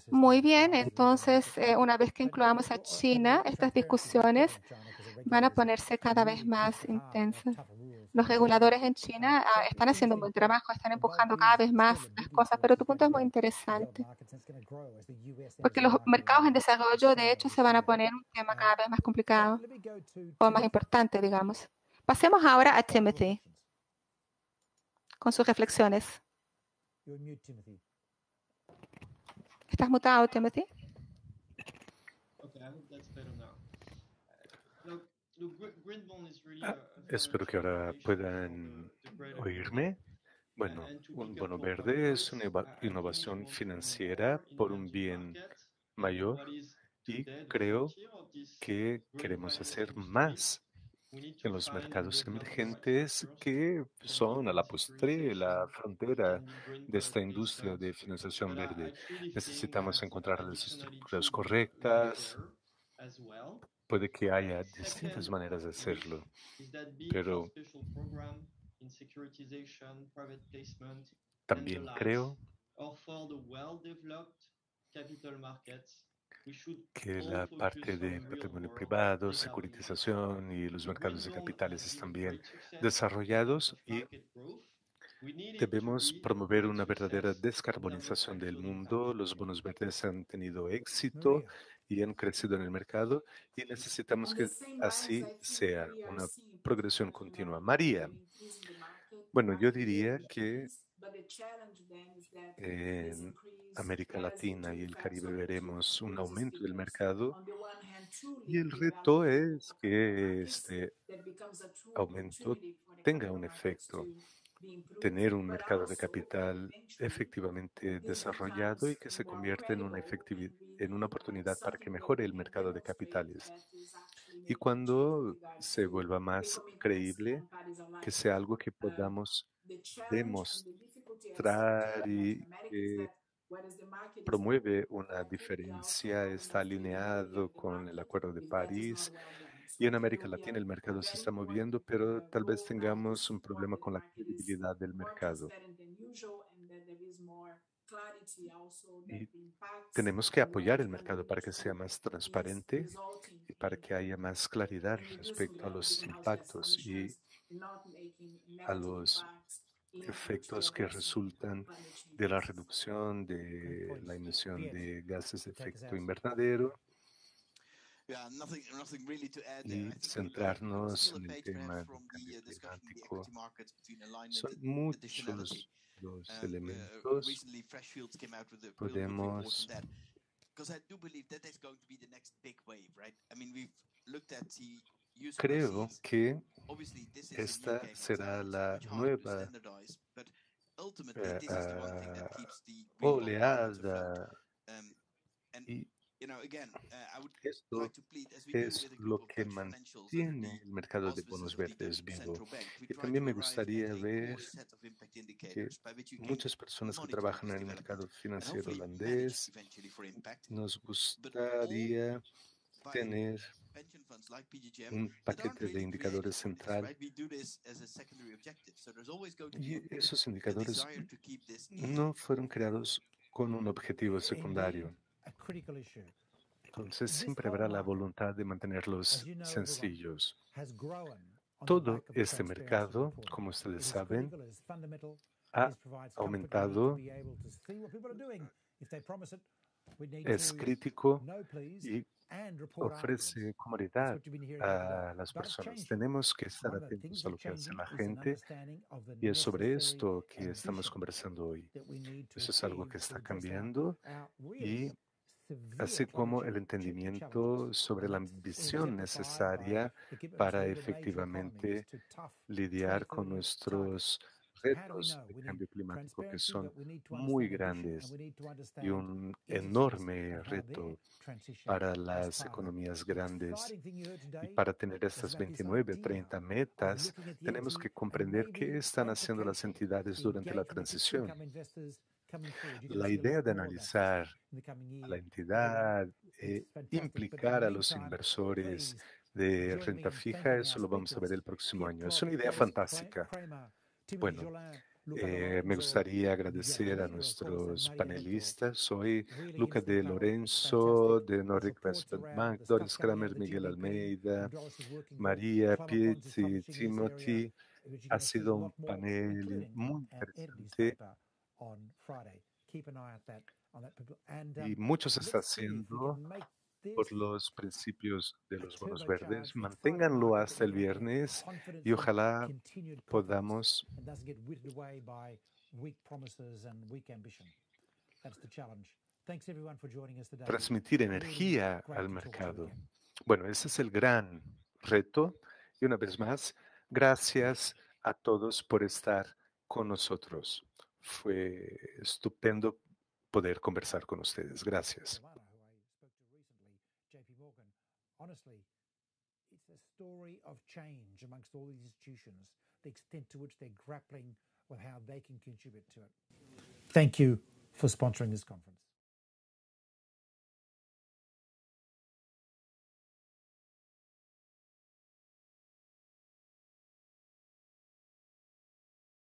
Muy bien, entonces una vez que incluamos a China, estas discusiones van a ponerse cada vez más intensas. Los reguladores en China están haciendo un buen trabajo, están empujando cada vez más las cosas, pero tu punto es muy interesante, porque los mercados en desarrollo, de hecho, se van a poner un tema cada vez más complicado o más importante, digamos. Pasemos ahora a Timothy con sus reflexiones. ¿Estás mutado, Timothy? Espero que ahora puedan oírme. Bueno, un bono verde es una innovación financiera por un bien mayor y creo que queremos hacer más en los mercados emergentes que son a la postre la frontera de esta industria de financiación verde. Necesitamos encontrar las estructuras correctas. Puede que haya distintas maneras de hacerlo, pero también creo que la parte de patrimonio privado, securitización y los mercados de capitales están bien desarrollados y debemos promover una verdadera descarbonización del mundo. Los bonos verdes han tenido éxito y han crecido en el mercado y necesitamos que así sea. Una progresión continua. María, bueno, yo diría que en América Latina y el Caribe veremos un aumento del mercado y el reto es que este aumento tenga un efecto, tener un mercado de capital efectivamente desarrollado y que se convierta en en una oportunidad para que mejore el mercado de capitales. Y cuando se vuelva más creíble, que sea algo que podamos demostrar y que promueve una diferencia, está alineado con el Acuerdo de París. Y en América Latina el mercado se está moviendo, pero tal vez tengamos un problema con la credibilidad del mercado. Y tenemos que apoyar el mercado para que sea más transparente y para que haya más claridad respecto a los impactos y a los efectos que resultan de la reducción de la emisión de gases de efecto invernadero y centrarnos en el tema del cambio climático. Son muchos los elementos. Podemos Creo que esta será la nueva oleada y esto es lo que mantiene el mercado de bonos verdes vivo. Y también me gustaría ver que muchas personas que trabajan en el mercado financiero holandés, nos gustaría tener un paquete de indicadores central y esos indicadores no fueron creados con un objetivo secundario. Entonces siempre habrá la voluntad de mantenerlos sencillos. Todo este mercado, como ustedes saben, ha aumentado, es crítico y ofrece comodidad a las personas. Tenemos que estar atentos a lo que hace la gente y es sobre esto que estamos conversando hoy. Eso es algo que está cambiando y así como el entendimiento sobre la ambición necesaria para efectivamente lidiar con nuestros retos de cambio climático que son muy grandes y un enorme reto para las economías grandes. Y para tener estas 29, 30 metas, tenemos que comprender qué están haciendo las entidades durante la transición. La idea de analizar a la entidad, implicar a los inversores de renta fija, eso lo vamos a ver el próximo año. Es una idea fantástica. Bueno, me gustaría agradecer a nuestros panelistas. Soy Luca de Lorenzo, de Nordic Investment Bank, Doris Kramer, Miguel Almeida, María, Piet y Timothy. Ha sido un panel muy interesante y mucho se está haciendo por los principios de los bonos verdes. Manténganlo hasta el viernes y ojalá podamos transmitir energía al mercado. Bueno, ese es el gran reto. Y una vez más, gracias a todos por estar con nosotros. Fue estupendo poder conversar con ustedes. Gracias. Honestly, it's a story of change amongst all these institutions, the extent to which they're grappling with how they can contribute to it. Thank you for sponsoring this conference.